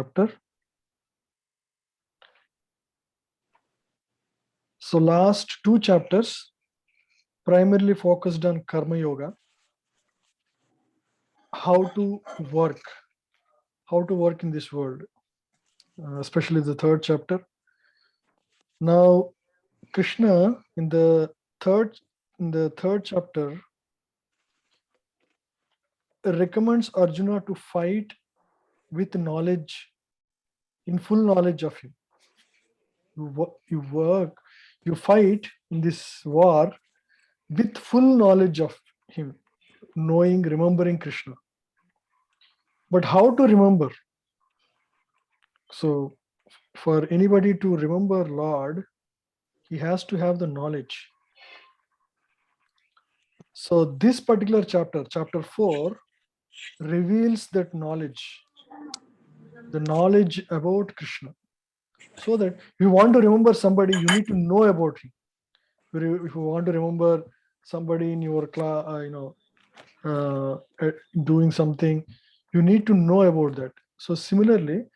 chapter. So last two chapters primarily focused on karma yoga, how to work in this world, especially the third chapter. Now Krishna third in the third chapter recommends Arjuna to fight with knowledge, in full knowledge of him. You fight in this war with full knowledge of him, knowing, remembering Krishna. But how to remember? So for anybody to remember Lord, he has to have the knowledge. So this particular chapter, chapter 4, reveals that knowledge, the knowledge about Krishna. So that if you want to remember somebody, you need to know about him. If you want to remember somebody in your class, doing something, you need to know about that. So similarly,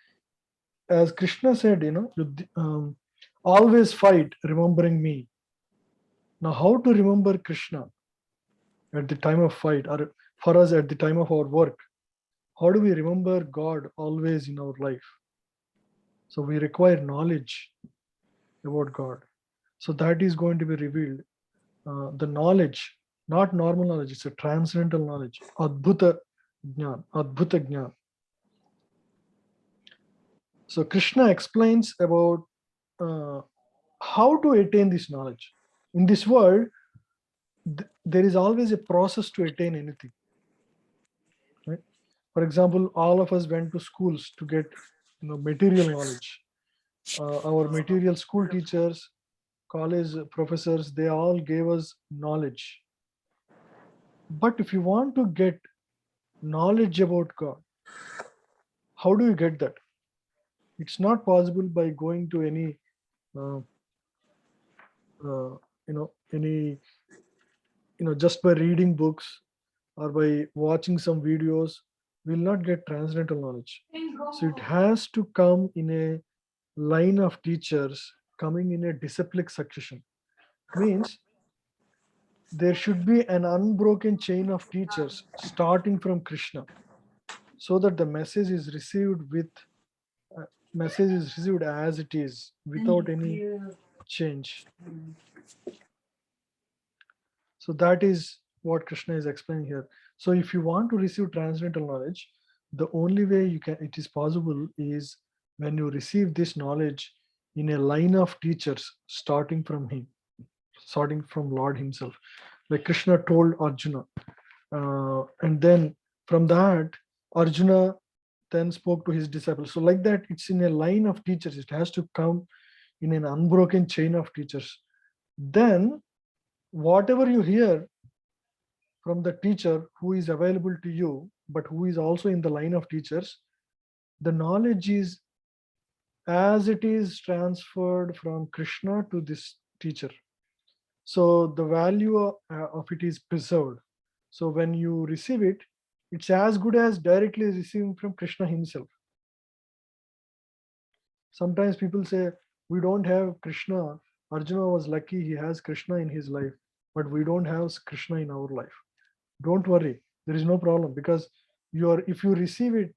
as Krishna said, always fight remembering me. Now, how to remember Krishna at the time of fight, or for us at the time of our work? How do we remember God always in our life? So we require knowledge about God. So that is going to be revealed. The knowledge, not normal knowledge, it's a transcendental knowledge. Adbhuta Jnana. So Krishna explains about how to attain this knowledge. In this world, there is always a process to attain anything. Right? For example, all of us went to schools to get material knowledge. Our material school teachers, college professors, they all gave us knowledge. But if you want to get knowledge about God, how do you get that? It's not possible by going to any just by reading books or by watching some videos. Will not get transcendental knowledge. So it has to come in a line of teachers, coming in a disciplic succession. Means there should be an unbroken chain of teachers starting from Krishna, so that the message is received as it is, without any change. So that is what Krishna is explaining here. So if you want to receive transcendental knowledge, the only way it is possible is when you receive this knowledge in a line of teachers starting from him, starting from Lord himself. Like Krishna told Arjuna. And then from that, Arjuna then spoke to his disciples. So like that, it's in a line of teachers. It has to come in an unbroken chain of teachers. Then whatever you hear from the teacher who is available to you, but who is also in the line of teachers, the knowledge is as it is transferred from Krishna to this teacher. So the value of it is preserved. So when you receive it, it's as good as directly receiving from Krishna himself. Sometimes people say, we don't have Krishna. Arjuna was lucky, he has Krishna in his life, but we don't have Krishna in our life. Don't worry, there is no problem, because if you receive it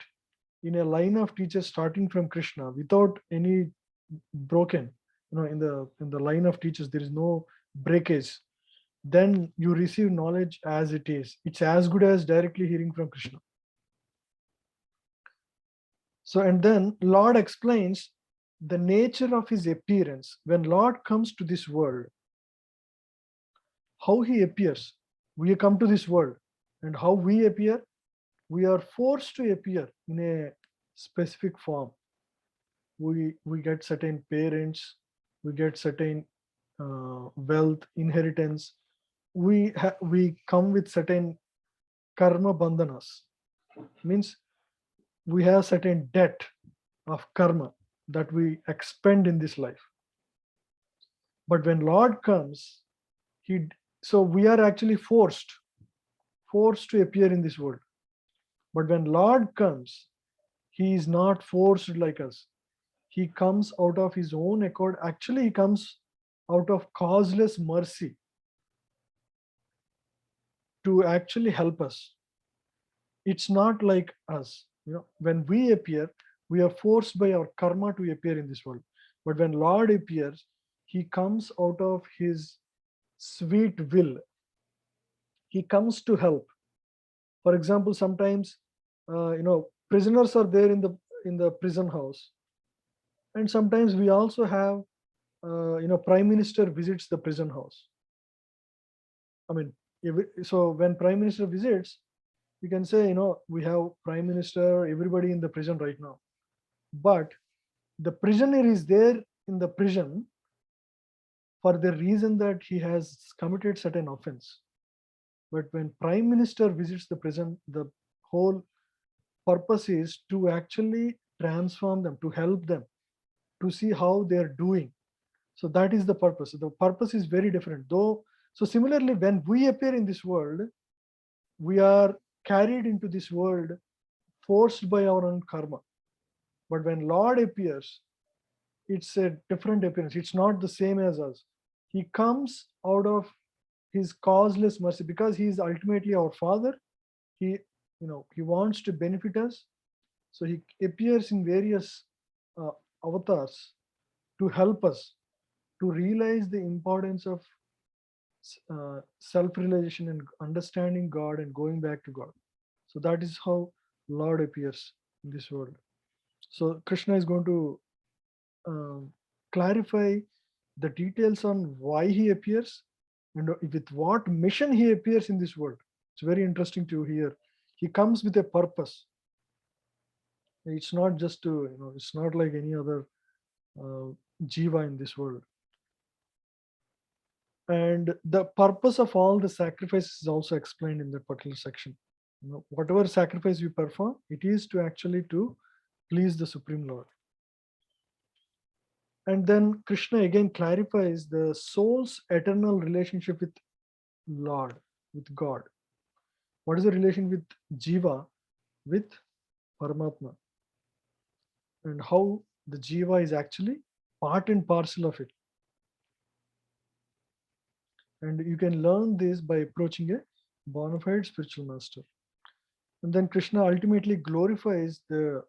in a line of teachers starting from Krishna without any broken, in the line of teachers, there is no breakage, then you receive knowledge as it is. It's as good as directly hearing from Krishna. So, and then Lord explains the nature of his appearance. When Lord comes to this world, how he appears. We come to this world, and how we appear, we are forced to appear in a specific form. We get certain parents, we get certain wealth, inheritance. We come with certain karma bandhanas. Means we have certain debt of karma that we expend in this life. But when Lord comes, so we are actually forced to appear in this world. But when Lord comes, He is not forced like us. He comes out of his own accord. Actually, he comes out of causeless mercy to actually help us. It's not like us. When we appear, we are forced by our karma to appear in this world. But when Lord appears, he comes out of his sweet will. He comes to help. For example, sometimes prisoners are there in the prison house, and sometimes we also have prime minister visits the prison house. I mean, so when prime minister visits, we can say, we have prime minister, everybody in the prison right now. But the prisoner is there in the prison for the reason that he has committed certain offense. But when prime minister visits the prison, the whole purpose is to actually transform them, to help them, to see how they're doing. So that is the purpose. The purpose is very different. Though, so similarly, when we appear in this world, we are carried into this world forced by our own karma. But when Lord appears, it's a different appearance. It's not the same as us. He comes out of his causeless mercy because he is ultimately our Father. He wants to benefit us. So he appears in various avatars to help us to realize the importance of self-realization and understanding God and going back to God. So that is how Lord appears in this world. So Krishna is going to clarify the details on why he appears and with what mission he appears in this world. It's very interesting to hear. He comes with a purpose. It's not just to, it's not like any other jiva in this world. And the purpose of all the sacrifices is also explained in that particular section. Whatever sacrifice we perform, it is to actually to please the Supreme Lord. And then Krishna again clarifies the soul's eternal relationship with Lord, with God. What is the relation with Jiva, with Paramatma? And how the Jiva is actually part and parcel of it. And you can learn this by approaching a bona fide spiritual master. And then Krishna ultimately glorifies the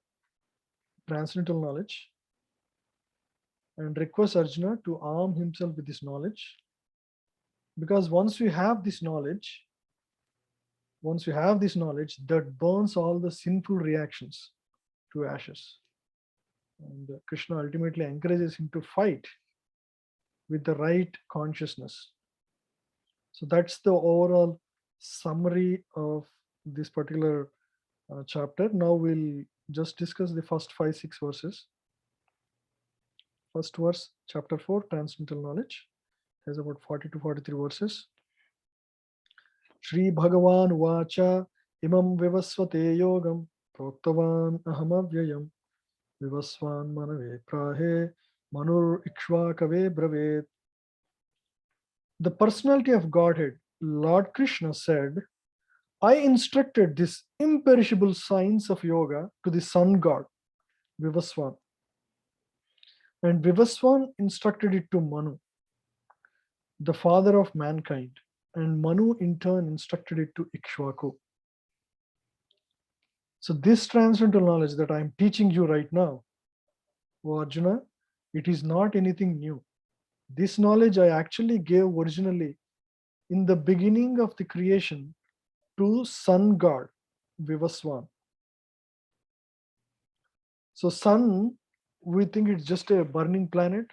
transcendental knowledge and requests Arjuna to arm himself with this knowledge. Because once we have this knowledge, that burns all the sinful reactions to ashes. And Krishna ultimately encourages him to fight with the right consciousness. So that's the overall summary of this particular chapter. Now we'll just discuss the first 5-6 verses. First verse, chapter 4, Transcendental Knowledge, has about 40 to 43 verses. Shri Bhagavan Vacha Imam Vivasvate Yogam Proktavan Ahamavyayam Vivasvan Manave Prahe Manur Ikshvakave Bravet. The personality of Godhead, Lord Krishna said, I instructed this imperishable science of yoga to the sun god, Vivasvan. And Vivasvan instructed it to Manu, the father of mankind. And Manu in turn instructed it to Ikshvaku. So this transcendental knowledge that I am teaching you right now, O Arjuna, it is not anything new. This knowledge I actually gave originally in the beginning of the creation to sun god, Vivasvan. So sun, we think it's just a burning planet.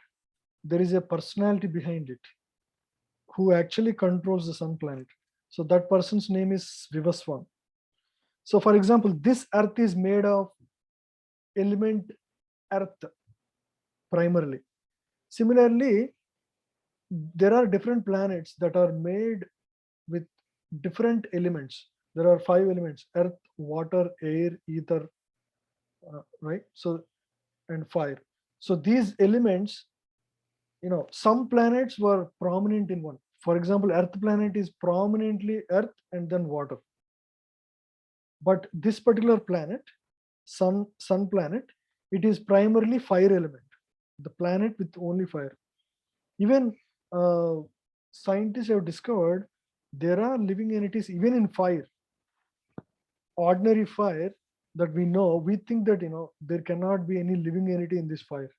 There is a personality behind it who actually controls the sun planet. So that person's name is Vivasvan. So for example, this earth is made of element earth primarily. Similarly, there are different planets that are made with different elements. There are 5 elements: earth, water, air, ether, right? So, and fire. So these elements, some planets were prominent in one. For example, earth planet is prominently earth and then water. But this particular planet sun planet, it is primarily fire element, the planet with only fire. Even scientists have discovered there are living entities even in fire, ordinary fire that we know. We think that there cannot be any living entity in this fire,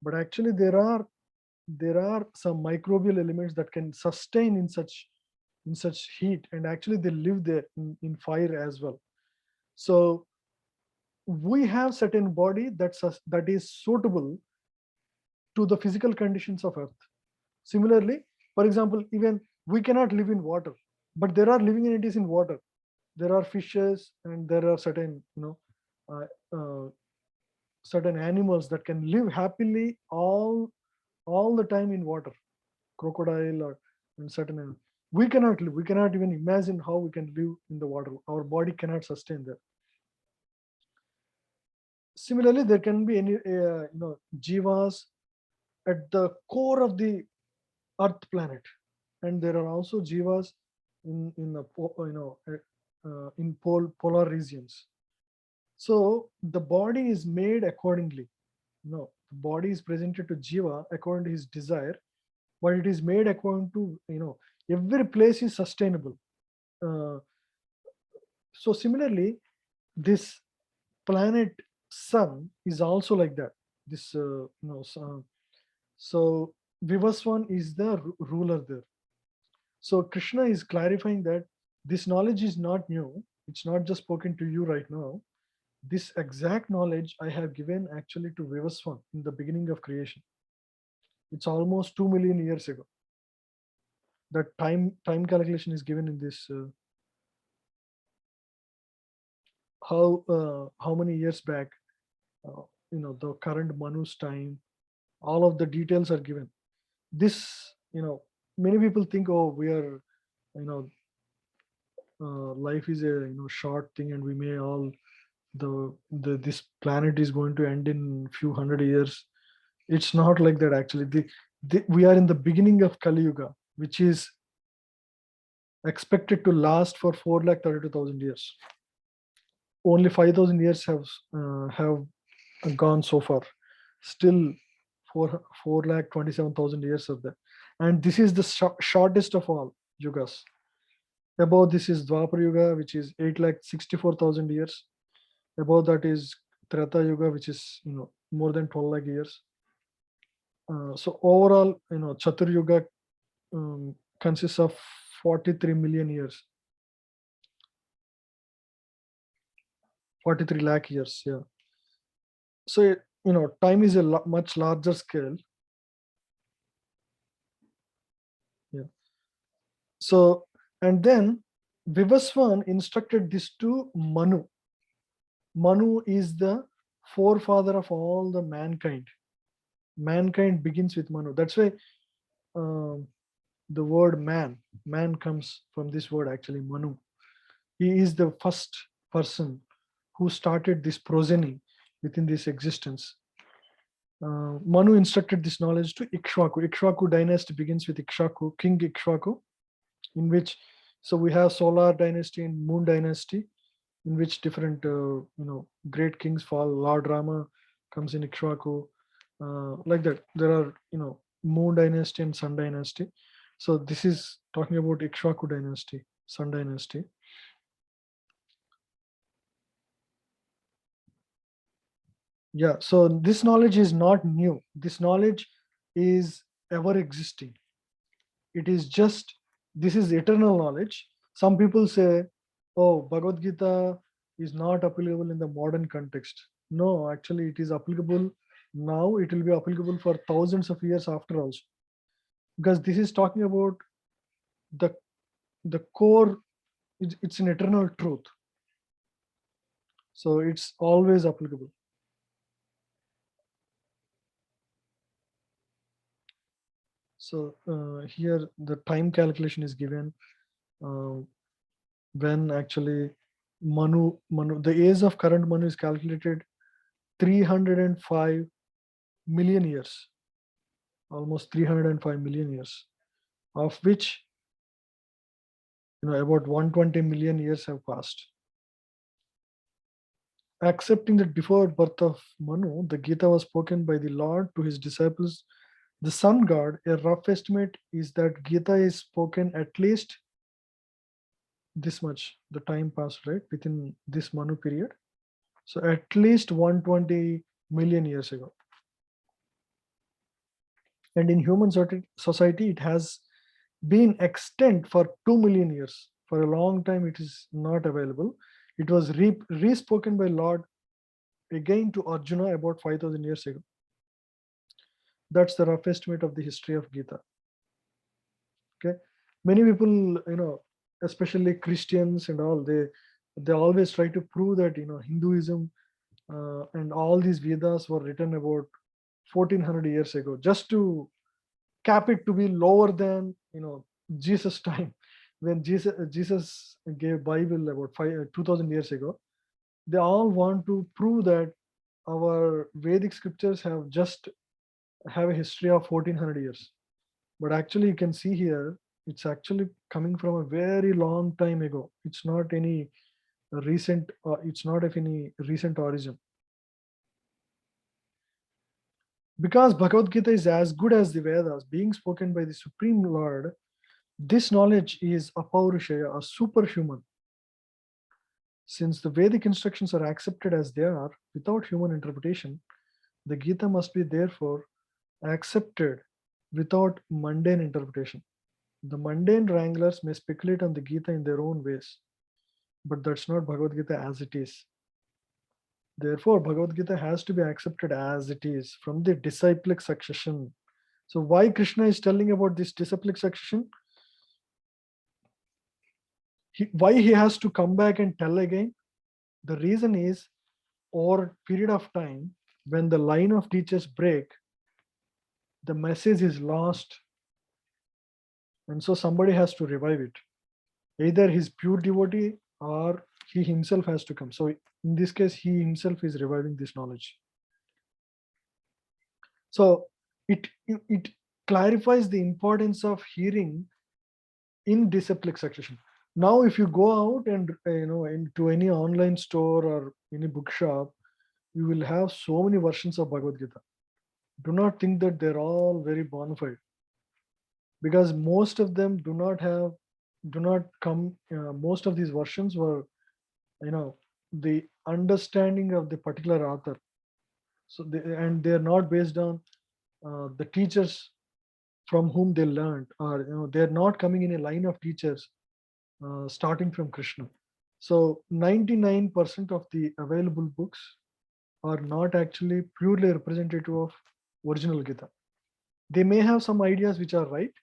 but actually there are some microbial elements that can sustain in such heat, and actually they live there in fire as well. So we have certain body that is suitable to the physical conditions of earth. Similarly, for example, even we cannot live in water, but there are living entities in water. There are fishes, and there are uh, uh, certain animals that can live happily all the time in water, crocodile or and certain we cannot live. We cannot even imagine how we can live in the water. Our body cannot sustain that. Similarly, there can be any jivas at the core of the earth planet, and there are also jivas in the in polar regions. So the body is made accordingly. The body is presented to jiva according to his desire, but it is made according to every place is sustainable. uh, so similarly, this planet sun is also like that. This so Vivaswan is the ruler there. So Krishna is clarifying that this knowledge is not new. It's not just spoken to you right now. This exact knowledge I have given actually to Vivaswan in the beginning of creation. It's almost 2 million years ago. The time calculation is given in this. How many years back? The current Manu's time. All of the details are given. This, many people think, oh, we are, you know, life is a short thing, and we may all the this planet is going to end in few hundred years. It's not like that actually. We are in the beginning of Kali Yuga, which is expected to last for 4,32,000 years. Only 5,000 years have gone so far. Still, 4,27,000 years are there, and this is the shortest of all yugas. Above this is Dwapar Yuga, which is 8,64,000 years. Above that is Treta Yuga, which is more than 12 lakh years. So overall, Chatur Yuga consists of 43 million years, 43 lakh years. Yeah. So time is a much larger scale. Yeah. So, and then Vivaswan instructed this to Manu. Manu is the forefather of all the mankind. Mankind begins with Manu. That's why the word man comes from this word actually, Manu. He is the first person who started this progeny within this existence. Manu instructed this knowledge to Ikshvaku. Ikshvaku dynasty begins with Ikshaku, King Ikshvaku, in which, so we have solar dynasty and moon dynasty, in which different great kings fall. Lord Rama comes in Ikshvaku, like that. There are moon dynasty and sun dynasty. So this is talking about Ikshvaku dynasty, sun dynasty. Yeah, so this knowledge is not new. This knowledge is ever existing. It is just, this is eternal knowledge. Some people say, oh, Bhagavad Gita is not applicable in the modern context. No, actually it is applicable now. It will be applicable for thousands of years after also. Because this is talking about the core, it's an eternal truth. So it's always applicable. So here the time calculation is given. When actually Manu, the age of current Manu is calculated 305 million years, almost 305 million years, of which about 120 million years have passed. accepting that before birth of Manu, the Gita was spoken by the Lord to his disciples, the sun god. A rough estimate is that Gita is spoken at least this much, the time passed, right, within this Manu period. So at least 120 million years ago. And in human society, it has been extant for 2 million years. For a long time, it is not available. It was re-spoken by Lord again to Arjuna about 5,000 years ago. That's the rough estimate of the history of Gita. Okay, many people, especially Christians and all, they always try to prove that Hinduism and all these Vedas were written about 1400 years ago, just to cap it to be lower than Jesus' time, when Jesus gave Bible about 2000 years ago. They all want to prove that our Vedic scriptures have a history of 1400 years. But actually, you can see here, it's actually coming from a very long time ago. It's not any recent, it's not of any recent origin. Because Bhagavad Gita is as good as the Vedas, being spoken by the Supreme Lord, this knowledge is apaurushaya, a superhuman. Since the Vedic instructions are accepted as they are, without human interpretation, the Gita must be therefore accepted without mundane interpretation. The mundane wranglers may speculate on the Gita in their own ways, but that's not Bhagavad Gita as it is. Therefore, Bhagavad Gita has to be accepted as it is from the disciplic succession. So, why Krishna is telling about this disciplic succession? Why he has to come back and tell again? The reason is, over a period of time, when the line of teachers break, the message is lost, and so somebody has to revive it. Either his pure devotee or he himself has to come. So in this case, he himself is reviving this knowledge. So it clarifies the importance of hearing in disciplic succession. Now, if you go out and into any online store or any bookshop, you will have so many versions of Bhagavad Gita. Do not think that they're all very bona fide, because most of them do not come. Most of these versions were, the understanding of the particular author. So they're not based on the teachers from whom they learned, or they're not coming in a line of teachers starting from Krishna. So 99% of the available books are not actually purely representative of original Gita. They may have some ideas which are right.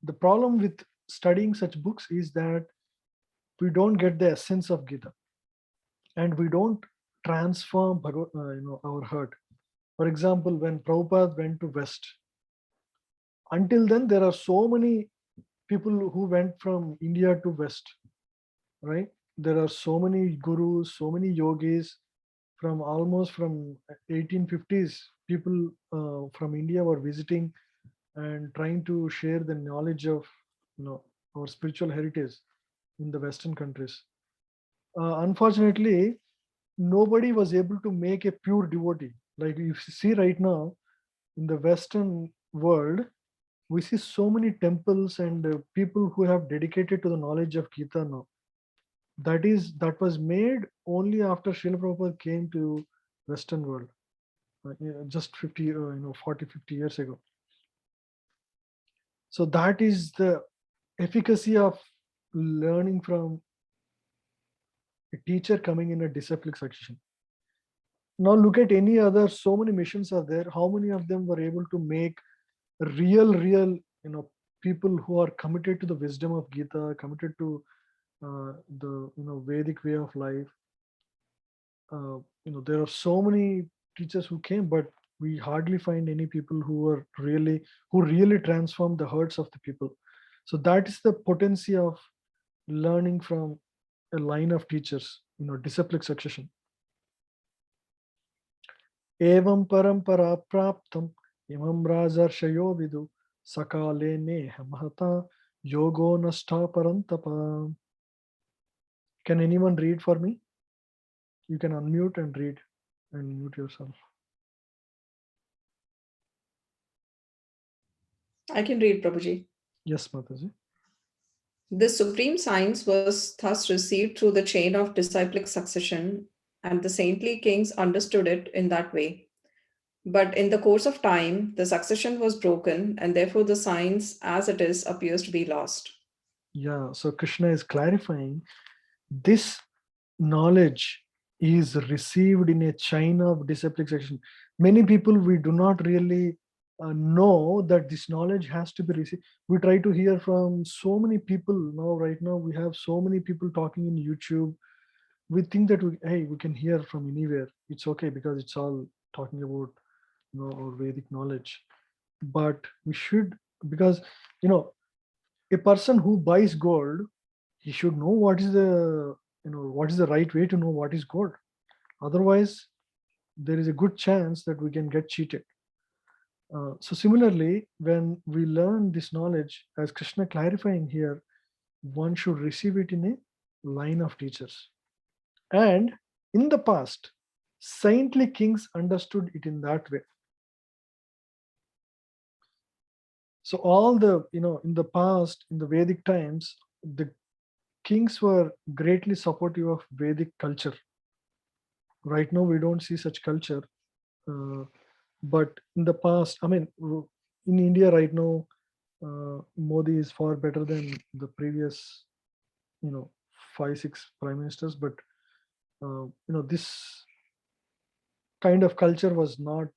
The problem with studying such books is that we don't get the essence of Gita, and we don't transform our heart. For example, when Prabhupada went to West, until then there are so many people who went from India to West, right? There are so many gurus, so many yogis from 1850s. People from India were visiting and trying to share the knowledge of our spiritual heritage in the Western countries. Unfortunately, nobody was able to make a pure devotee. Like you see right now in the Western world, we see so many temples and people who have dedicated to the knowledge of Gita now. That was made only after Srila Prabhupada came to Western world, just 40, 50 years ago. So that is the efficacy of learning from a teacher coming in a disciplic succession. Now look at any other, so many missions are there. How many of them were able to make real, people who are committed to the wisdom of Gita, committed to the Vedic way of life? There are so many teachers who came, but we hardly find any people who really transform the hearts of the people. So that is the potency of learning from a line of teachers, disciplic succession. Evam parampara praptam imam rajarshayo vidu sakale neha mahata yogo nashta parantapa. Can anyone read for me? You can unmute and read and mute yourself. I can read, Prabhuji. Yes, Mataji. This supreme science was thus received through the chain of disciplic succession, and the saintly kings understood it in that way. But in the course of time, the succession was broken, and therefore the science as it is appears to be lost. Yeah, so Krishna is clarifying this knowledge is received in a chain of disciplic succession. Many people, we do not really know that this knowledge has to be received. We try to hear from so many people now. Right now we have so many people talking in YouTube. We think that we can hear from anywhere. It's okay because it's all talking about our Vedic knowledge. But we should, because you know a person who buys gold, he should know what is the right way to know what is gold. Otherwise, there is a good chance that we can get cheated. So similarly, when we learn this knowledge, as Krishna clarifying here, one should receive it in a line of teachers. And in the past, saintly kings understood it in that way. So all in the past, in the Vedic times, the kings were greatly supportive of Vedic culture. Right now, we don't see such culture. But in the past, I mean, in India right now, Modi is far better than the previous, 5, 6 prime ministers. But this kind of culture was not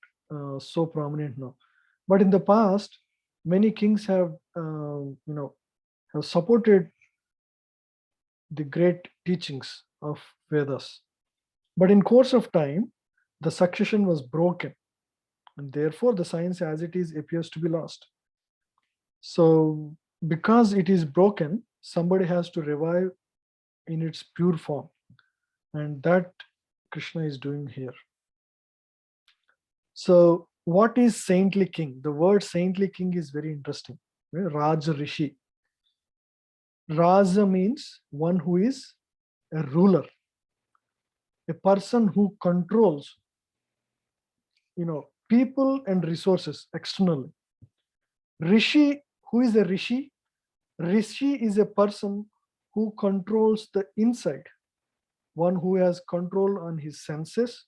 so prominent now. But in the past, many kings have supported the great teachings of Vedas. But in course of time, the succession was broken, and therefore the science as it is appears to be lost. So because it is broken, somebody has to revive in its pure form, and that Krishna is doing here. So what is saintly king? The word saintly king is very interesting. Raja Rishi. Raja means one who is a ruler, a person who controls people and resources externally. Rishi, who is a rishi? Rishi is a person who controls the inside, one who has control on his senses,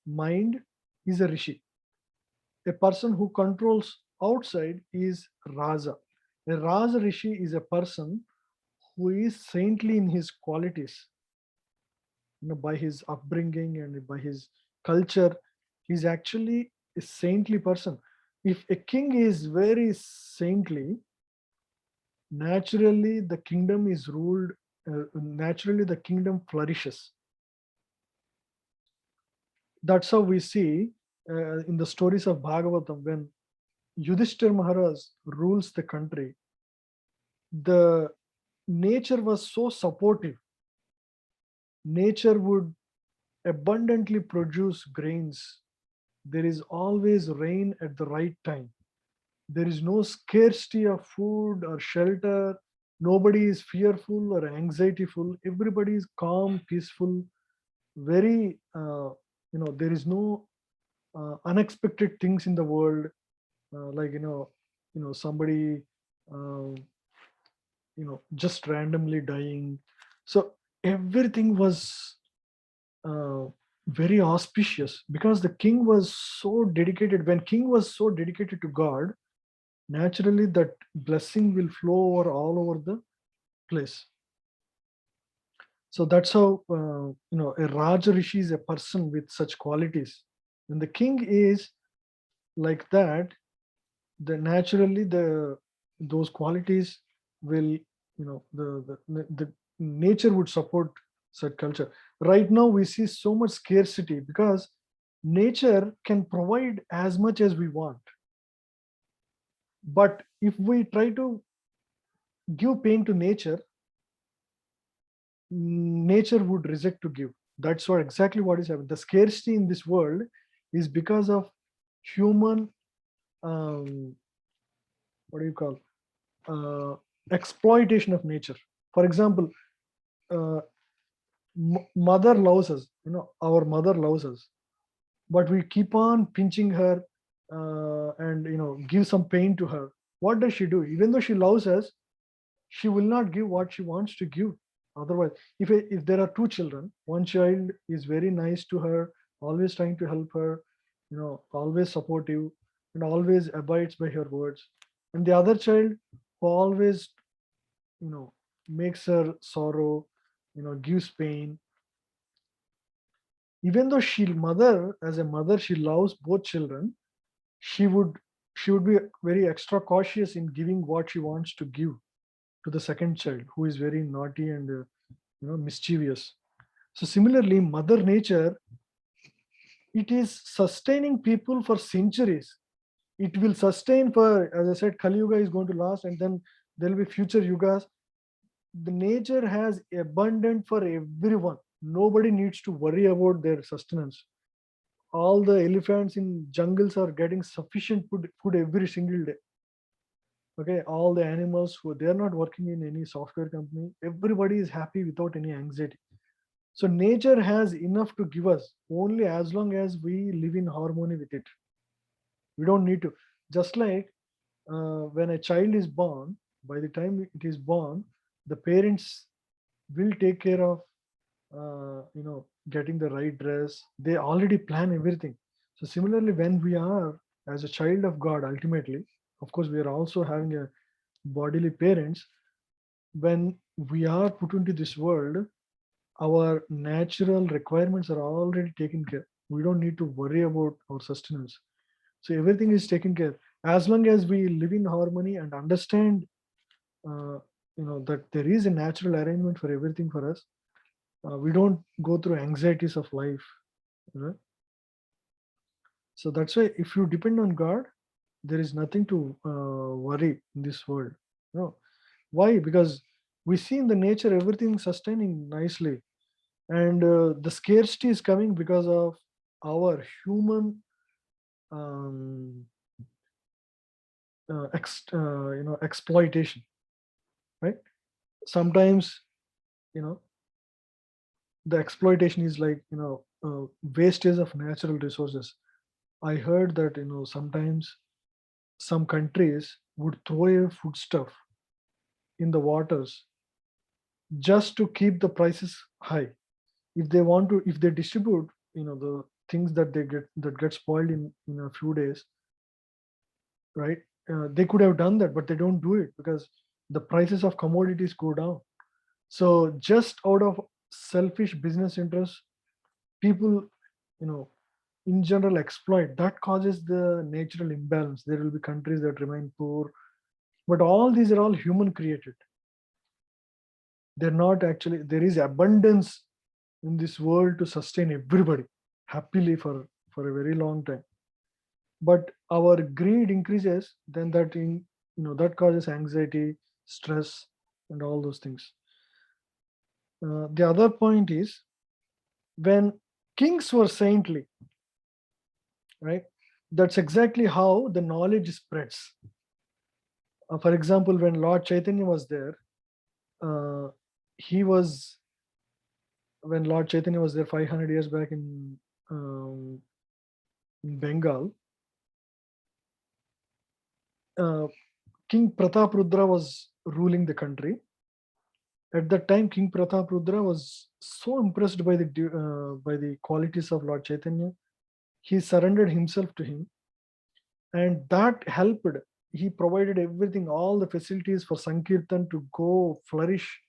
mind is a rishi. A person who controls outside is Raja. A Raja Rishi is a person who is saintly in his qualities, by his upbringing and by his culture. He's actually a saintly person. If a king is very saintly, naturally the kingdom is ruled, naturally the kingdom flourishes. That's how we see in the stories of Bhagavatam, when Yudhishthir Maharaj rules the country, the nature was so supportive. Nature would abundantly produce grains. There is always rain at the right time. There is no scarcity of food or shelter. Nobody is fearful or anxietyful. Everybody is calm, peaceful. Very, there is no unexpected things in the world, like somebody, uh, just randomly dying. So everything was uh, very auspicious because the king was so dedicated. When king was so dedicated to God, naturally that blessing will flow over all over the place. So that's how a Raja Rishi is a person with such qualities. When the king is like that, the naturally those qualities will, the nature would support such culture. Right now we see so much scarcity because nature can provide as much as we want, but if we try to give pain to nature, nature would reject to give. That's what exactly what is happening. The scarcity in this world is because of human, what do you call, exploitation of nature. For example, uh, Mother loves us, our mother loves us, but we keep on pinching her, and give some pain to her. What does she do? Even though she loves us, she will not give what she wants to give. Otherwise, if there are two children, one child is very nice to her, always trying to help her, always supportive, and always abides by her words, and the other child who always, you know makes her sorrow, gives pain. Even though as a mother, she loves both children, she would she would be very extra cautious in giving what she wants to give to the second child, who is very naughty and mischievous. So similarly, mother nature, it is sustaining people for centuries. It will sustain for, as I said, Kali Yuga is going to last, and then there will be future yugas. The nature has abundant for everyone. Nobody needs to worry about their sustenance. All the elephants in jungles are getting sufficient food every single day. Okay, all the animals who, they are not working in any software company, everybody is happy without any anxiety. So nature has enough to give us, only as long as we live in harmony with it. We don't need to, just like, when a child is born, by the time it is born, the parents will take care of, getting the right dress. They already plan everything. So similarly, when we are as a child of God, ultimately, of course, we are also having a bodily parents. When we are put into this world, our natural requirements are already taken care. We don't need to worry about our sustenance. So everything is taken care. As long as we live in harmony and understand, uh, that there is a natural arrangement for everything for us, we don't go through anxieties of life. You know? So that's why if you depend on God, there is nothing to worry in this world. No. Why? Because we see in the nature everything sustaining nicely, and the scarcity is coming because of our human, um, exploitation, right? Sometimes, you know the exploitation is like, wastage of natural resources. I heard that, sometimes some countries would throw a foodstuff in the waters just to keep the prices high. If they want to, if they distribute, the things that get spoiled in a few days, right? They could have done that, but they don't do it because the prices of commodities go down. So just out of selfish business interests, people, you know in general, exploit. That causes the natural imbalance. There will be countries that remain poor, but all these are all human created. They're not actually, there is abundance in this world to sustain everybody happily for a very long time. But our greed increases, then that causes anxiety, stress, and all those things. The other point is, when kings were saintly, right? That's exactly how the knowledge spreads. For example, when Lord Chaitanya was there, uh, he was when Lord Chaitanya was there 500 years back in Bengal. uh, King Pratap Rudra was ruling the country. At that time, King Pratap Rudra was so impressed by the qualities of Lord Chaitanya, he surrendered himself to him, and that helped. He provided everything, all the facilities for Sankirtan to go flourish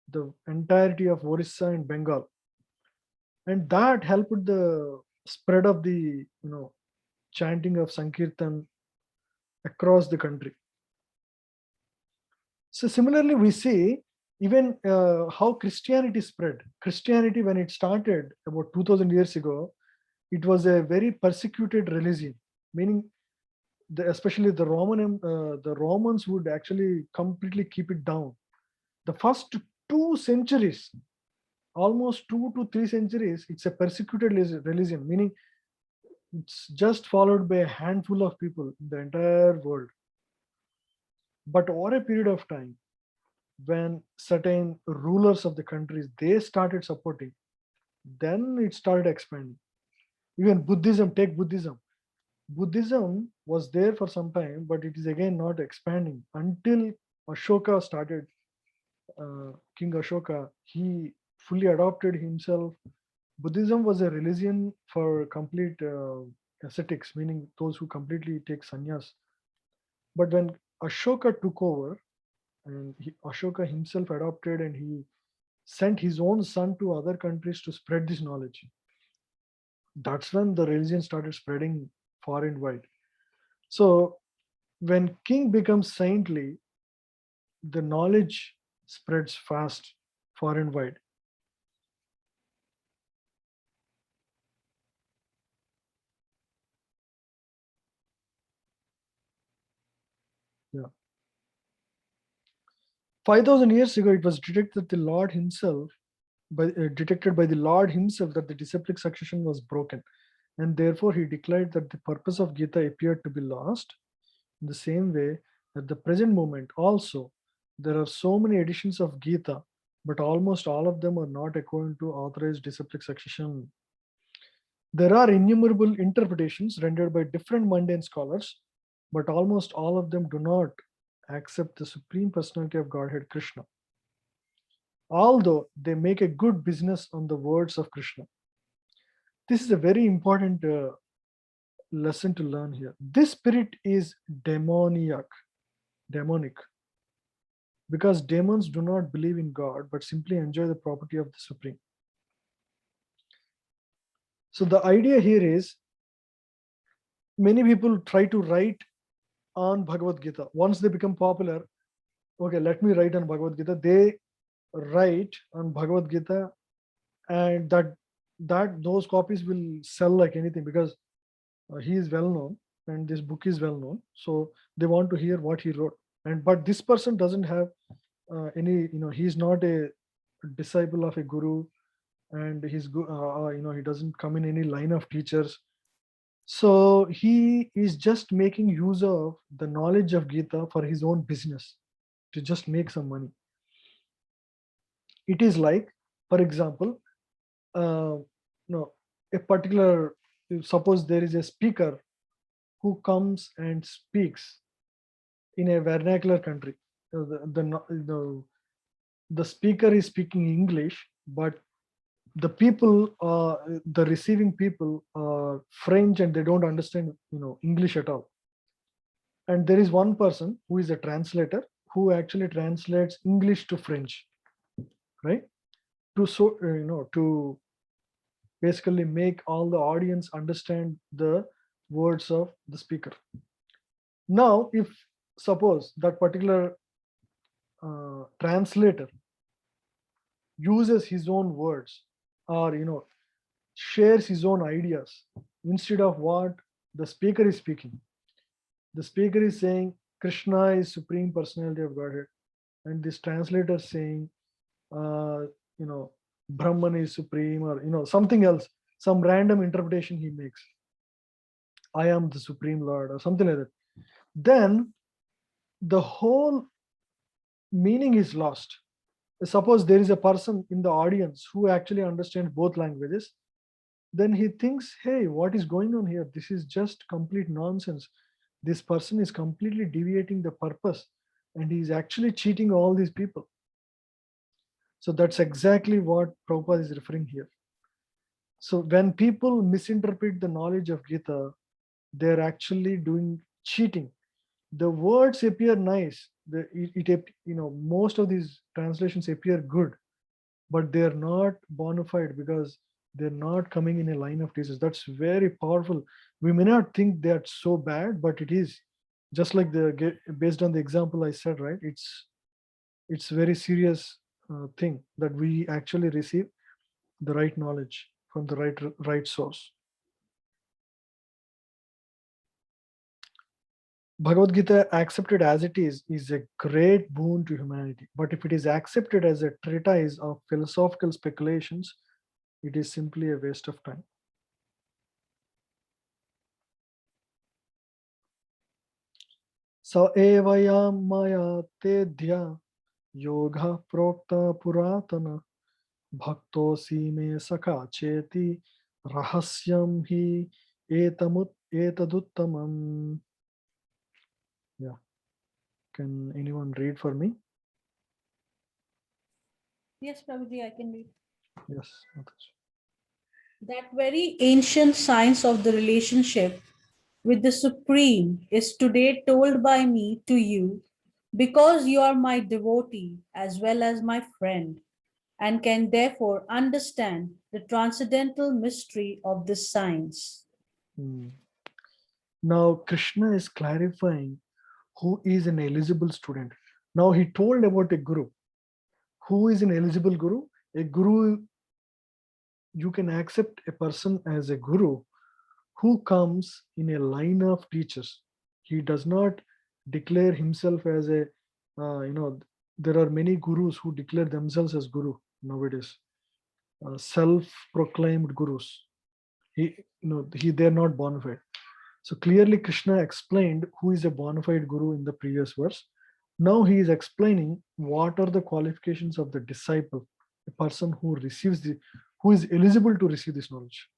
the entirety of Orissa and Bengal, and that helped the spread of the chanting of Sankirtan across the country. So similarly, we see even how Christianity spread. Christianity, when it started about 2000 years ago, it was a very persecuted religion, meaning especially the Romans would actually completely keep it down. The first 2 centuries, almost 2 to 3 centuries, it's a persecuted religion, meaning it's just followed by a handful of people in the entire world. But over a period of time, when certain rulers of the countries, they started supporting, then it started expanding. Even Buddhism, take Buddhism. Buddhism was there for some time, but it is again not expanding until Ashoka started. King Ashoka, he fully adopted himself. Buddhism was a religion for complete ascetics, meaning those who completely take sannyas. But when Ashoka took over, and Ashoka himself adopted, and he sent his own son to other countries to spread this knowledge. That's when the religion started spreading far and wide. So when king becomes saintly, the knowledge spreads fast, far and wide. Yeah. 5,000 years ago, it was detected that the Lord himself, detected by the Lord himself, that the disciplic succession was broken, and therefore he declared that the purpose of Gita appeared to be lost. In the same way, at the present moment also, there are so many editions of Gita, but almost all of them are not according to authorized disciplic succession. There are innumerable interpretations rendered by different mundane scholars, but almost all of them do not accept the Supreme Personality of Godhead Krishna, although they make a good business on the words of Krishna. This is a very important lesson to learn here. This spirit is demonic, because demons do not believe in God but simply enjoy the property of the Supreme. So the idea here is, many people try to write on Bhagavad Gita. Once they become popular, okay, let me write on Bhagavad Gita. They write on Bhagavad Gita, and that those copies will sell like anything, because he is well known and this book is well known. So they want to hear what he wrote. And but this person doesn't have any, he is not a disciple of a guru, and he doesn't come in any line of teachers. So he is just making use of the knowledge of Gita for his own business, to just make some money. It is like, for example, uh, no, a particular, suppose there is a speaker who comes and speaks in a vernacular country. The speaker is speaking English, but the receiving people are French and they don't understand, English at all. And there is one person who is a translator who actually translates English to French, right? To basically make all the audience understand the words of the speaker. Now, if suppose that particular translator uses his own words, or shares his own ideas instead of what the speaker is speaking. The speaker is saying Krishna is Supreme Personality of Godhead, and this translator is saying, uh, you know, Brahman is supreme, or something else, some random interpretation he makes. I am the Supreme Lord, or something like that. Then the whole meaning is lost. Suppose there is a person in the audience who actually understands both languages, then he thinks, hey, what is going on here? This is just complete nonsense. This person is completely deviating the purpose, and he is actually cheating all these people. So that's exactly what Prabhupada is referring here. So when people misinterpret the knowledge of Gita, they're actually doing cheating. The words appear nice. Most of these translations appear good, but they're not bona fide, because they're not coming in a line of teachers. That's very powerful. We may not think that's so bad, but it is. Just like based on the example I said, right? It's very serious thing that we actually receive the right knowledge from the right source. Bhagavad Gita, accepted as it is a great boon to humanity. But if it is accepted as a treatise of philosophical speculations, it is simply a waste of time. Sa evayam maya tedhya yoga prokta puratana bhaktosi me sakha cheti rahasyam hi etaduttamam. Yeah, can anyone read for me? Yes, Prabhuji, I can read. Yes, Mataji. That very ancient science of the relationship with the Supreme is today told by me to you because you are my devotee as well as my friend and can therefore understand the transcendental mystery of this science. Hmm. Now Krishna is clarifying who is an eligible student. Now he told about a guru. Who is an eligible guru? A guru, you can accept a person as a guru who comes in a line of teachers. He does not declare himself as a, there are many gurus who declare themselves as guru nowadays, self-proclaimed gurus. They're not bona fide. So clearly, Krishna explained who is a bona fide guru in the previous verse. Now he is explaining what are the qualifications of the disciple, a person who is eligible to receive this knowledge.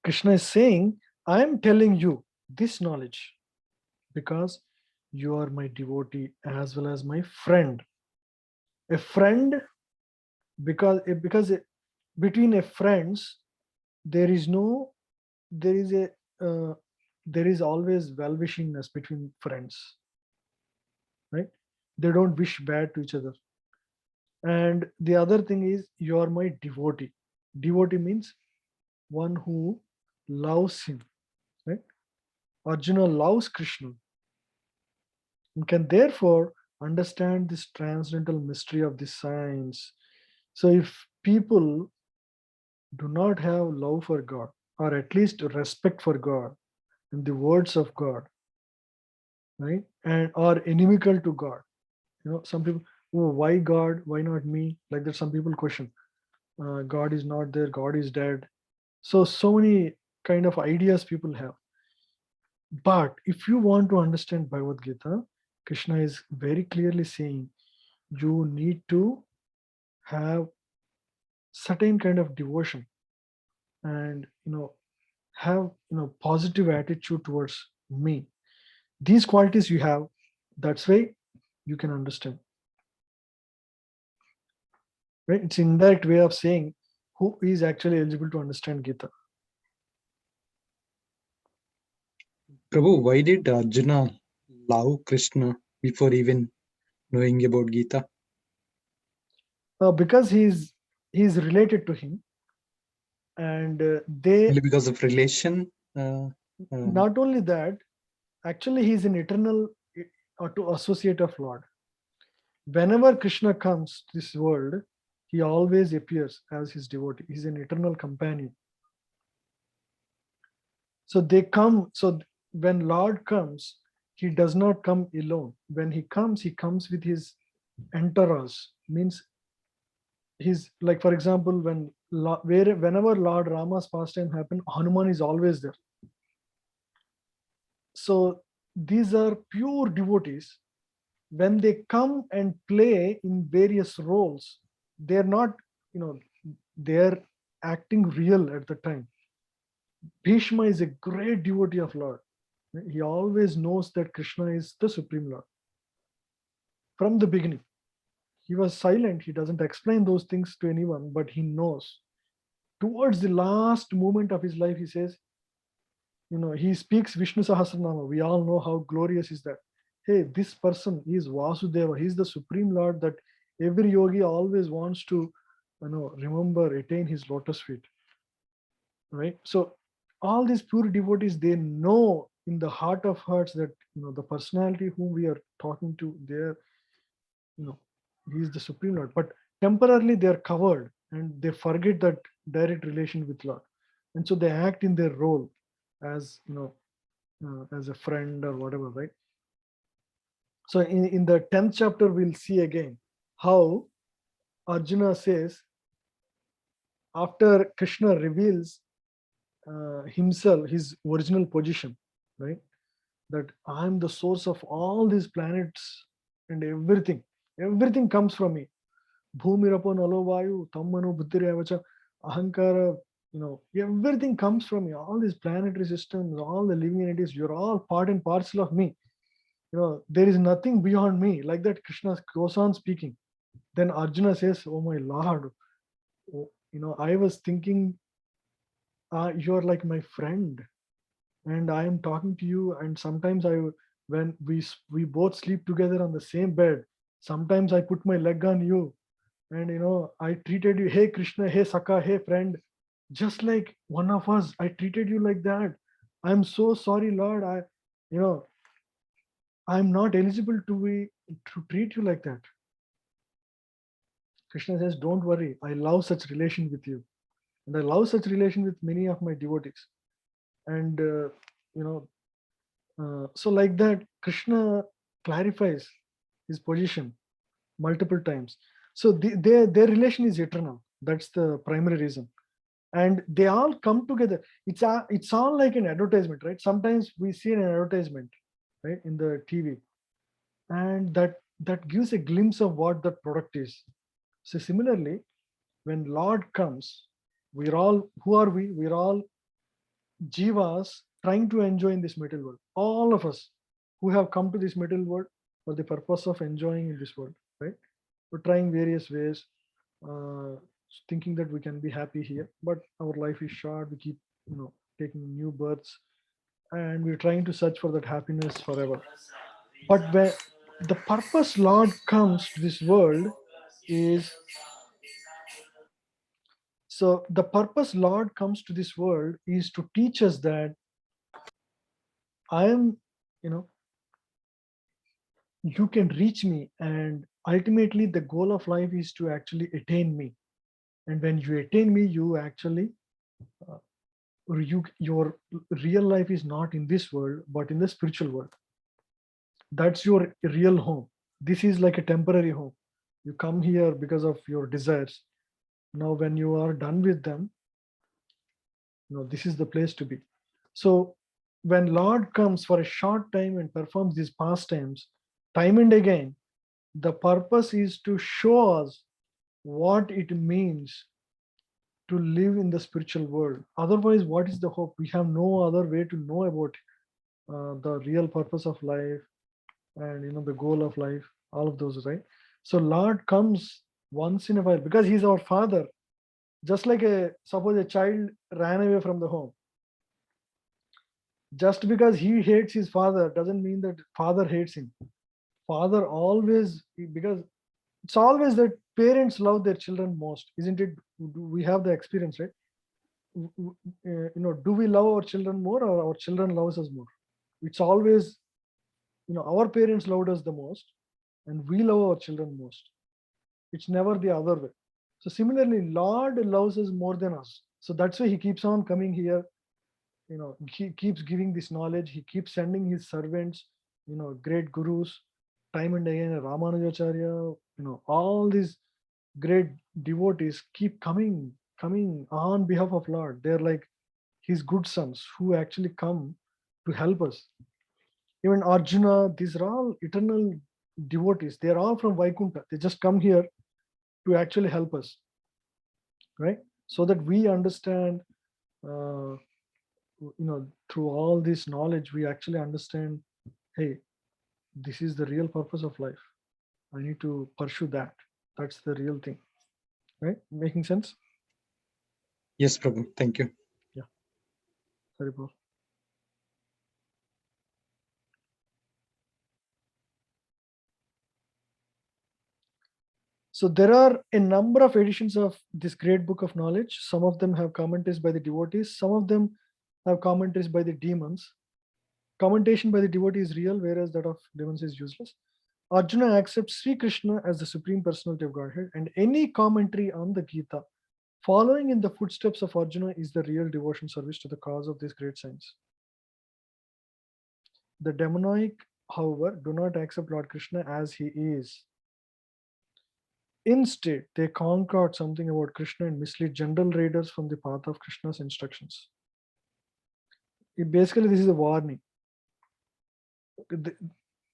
Krishna is saying, I am telling you this knowledge because you are my devotee as well as my friend. A friend, because between a friends there is no there is a uh, there is always well-wishingness between friends, right? They don't wish bad to each other. And the other thing is, you are my devotee. Devotee means one who loves him, right? Arjuna loves Krishna and can therefore understand this transcendental mystery of the science. So if people do not have love for God, or at least respect for God and the words of God, right, and are inimical to God, some people, oh, why God, why not me? Like that, some people question, God is not there, God is dead. So many kind of ideas people have. But if you want to understand Bhagavad Gita, Krishna is very clearly saying you need to have certain kind of devotion and have positive attitude towards me. These qualities you have, that's why you can understand, right? It's indirect way of saying who is actually eligible to understand Gita. Prabhu, why did Arjuna love Krishna before even knowing about Gita? Because he's related to him, and they, Only because of relation? not only that, actually he's an eternal or to associate of Lord. Whenever Krishna comes to this world, he always appears as his devotee. He's an eternal companion. So they come. So when Lord comes, he does not come alone. When he comes with his entourage. Means he's like, for example, whenever Lord Rama's pastime happened, Hanuman is always there. So these are pure devotees. When they come and play in various roles, they're not, they're acting real at the time. Bhishma is a great devotee of Lord. He always knows that Krishna is the Supreme Lord. From the beginning, he was silent. He doesn't explain those things to anyone, but he knows. Towards the last moment of his life, he says, he speaks Vishnu Sahasranama. We all know how glorious is that. Hey, this person is Vasudeva. He's the Supreme Lord that every yogi always wants to, remember, attain his lotus feet. Right? So all these pure devotees, they know in the heart of hearts that the personality whom we are talking to, there, he is the Supreme Lord. But temporarily they are covered and they forget that direct relation with Lord. And so they act in their role as as a friend or whatever, right? So in the 10th chapter, we'll see again how Arjuna says, after Krishna reveals himself, his original position, right? That I am the source of all these planets and everything comes from me. Bhumirapo nalovayu tammanu buddhiravacha ahankara, everything comes from me. All these planetary systems, all the living entities, you're all part and parcel of me. There is nothing beyond me. Like that, Krishna goes on speaking. Then Arjuna says, oh my Lord, I was thinking you're like my friend, and I am talking to you, and sometimes when we both sleep together on the same bed, sometimes I put my leg on you, and I treated you, hey Krishna, hey Saka, hey friend, just like one of us. I treated you like that. I'm so sorry, Lord. You know I'm not eligible to treat you like that. Krishna says, don't worry, I love such relation with you, and I love such relation with many of my devotees. And so like that, Krishna clarifies his position multiple times. So their relation is eternal. That's the primary reason. And they all come together. It's all like an advertisement, right? Sometimes we see an advertisement, right, in the TV, and that gives a glimpse of what that product is. So similarly, when Lord comes, we're all, who are we? We're all jivas trying to enjoy in this material world. All of us who have come to this material world for the purpose of enjoying in this world, right? We're trying various ways, uh, thinking that we can be happy here, but our life is short. We keep, taking new births, and we're trying to search for that happiness forever. But when the purpose Lord comes to this world is, so the purpose Lord comes to this world is to teach us that I am, you know, you can reach me, and ultimately the goal of life is to actually attain me. And when you attain me, you actually, your real life is not in this world, but in the spiritual world. That's your real home. This is like a temporary home. You come here because of your desires. Now, when you are done with them, this is the place to be. So when Lord comes for a short time and performs these pastimes time and again, the purpose is to show us what it means to live in the spiritual world. Otherwise, what is the hope? We have no other way to know about the real purpose of life, and the goal of life, all of those, right? So Lord comes once in a while because he's our father. Just like suppose a child ran away from the home, just because he hates his father doesn't mean that father hates him. Father always, because it's always that parents love their children most, isn't it? We have the experience, right? Do we love our children more, or our children loves us more? It's always, our parents loved us the most, and we love our children most. It's never the other way. So similarly, Lord loves us more than us. So that's why he keeps on coming here. He keeps giving this knowledge. He keeps sending his servants, great gurus, time and again, Ramanujacharya, all these great devotees keep coming on behalf of Lord. They're like his good sons who actually come to help us. Even Arjuna, these are all eternal devotees. They're all from Vaikuntha. They just come here to actually help us, right? So that we understand, through all this knowledge, we actually understand, hey, this is the real purpose of life. I need to pursue that. That's the real thing, right? Making sense? Yes, Prabhu. Thank you. Yeah. Very well. So there are a number of editions of this great book of knowledge. Some of them have commentaries by the devotees. Some of them have commentaries by the demons. Commentation by the devotee is real, whereas that of demons is useless. Arjuna accepts Sri Krishna as the Supreme Personality of Godhead, and any commentary on the Gita following in the footsteps of Arjuna is the real devotion service to the cause of this great science. The demonic, however, do not accept Lord Krishna as he is. Instead, they concoct something about Krishna and mislead general readers from the path of Krishna's instructions. Basically, this is a warning.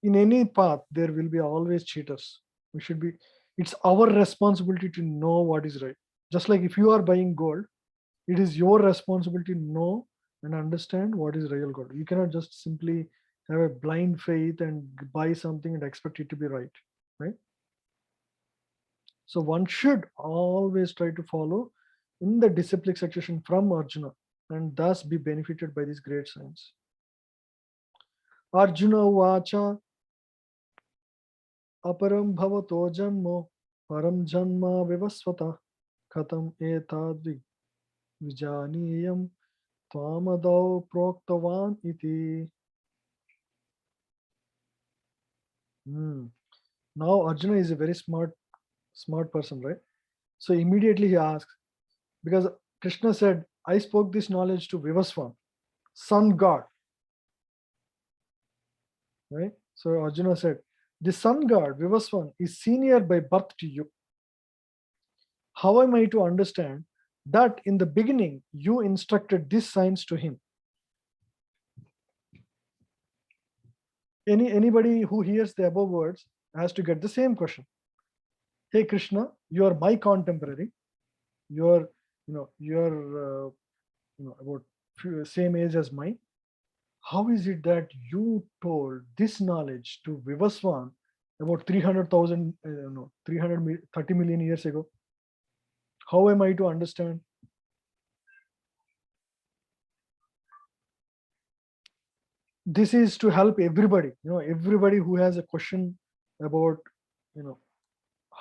in any path, there will be always cheaters. It's our responsibility to know what is right. Just like if you are buying gold, it is your responsibility to know and understand what is real gold. You cannot just simply have a blind faith and buy something and expect it to be right, right? So one should always try to follow in the disciplic succession from Arjuna and thus be benefited by these great signs. Arjuna Vacha Aparam Bhavato Janmo Param Janma Vivasvata Katam Etad Vijaniyam Tvamadau Proktavan Iti. Now Arjuna is a very smart person, right? So immediately he asks, because Krishna said, I spoke this knowledge to Vivaswan, sun god, right? So Arjuna said, the sun god Vivaswan is senior by birth to you. How am I to understand that in the beginning you instructed this science to him? Anybody who hears the above words has to get the same question. Hey Krishna, you are my contemporary. You're about same age as mine. How is it that you told this knowledge to Vivaswan about 330 million years ago? How am I to understand? This is to help everybody, everybody who has a question about,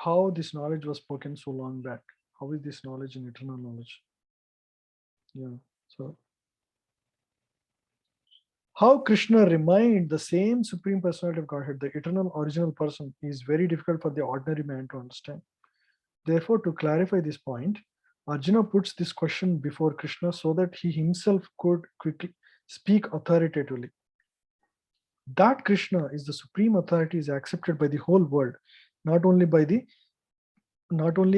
how this knowledge was spoken so long back. How is this knowledge an eternal knowledge? Yeah. So how Krishna remained the same Supreme Personality of Godhead, the eternal original person, is very difficult for the ordinary man to understand. Therefore, to clarify this point, Arjuna puts this question before Krishna so that he himself could quickly speak authoritatively. That Krishna is the supreme authority is accepted by the whole world, not only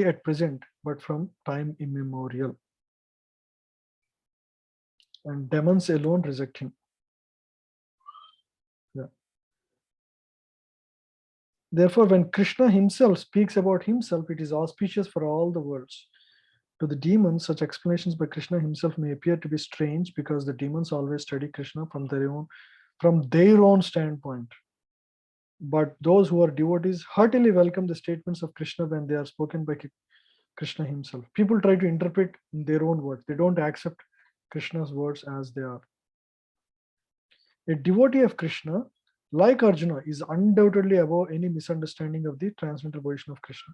at present, but from time immemorial. And demons alone reject him. Yeah. Therefore, when Krishna himself speaks about himself, it is auspicious for all the worlds. To the demons, such explanations by Krishna himself may appear to be strange because the demons always study Krishna from their own standpoint. But those who are devotees heartily welcome the statements of Krishna when they are spoken by Krishna himself. People try to interpret in their own words. They don't accept Krishna's words as they are. A devotee of Krishna, like Arjuna, is undoubtedly above any misunderstanding of the transcendental position of Krishna.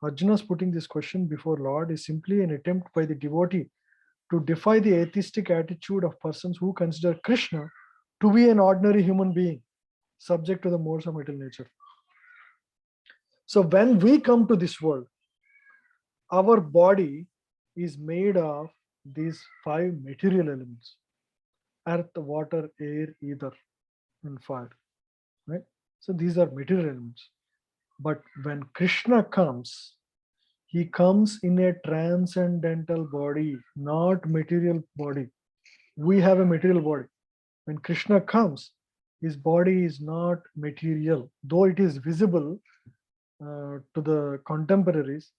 Arjuna's putting this question before Lord is simply an attempt by the devotee to defy the atheistic attitude of persons who consider Krishna to be an ordinary human being, subject to the modes of material nature. So when we come to this world, our body is made of these 5 material elements: earth, water, air, ether, and fire. Right? So these are material elements. But when Krishna comes, he comes in a transcendental body, not material body. We have a material body. When Krishna comes, his body is not material, though it is visible to the contemporaries,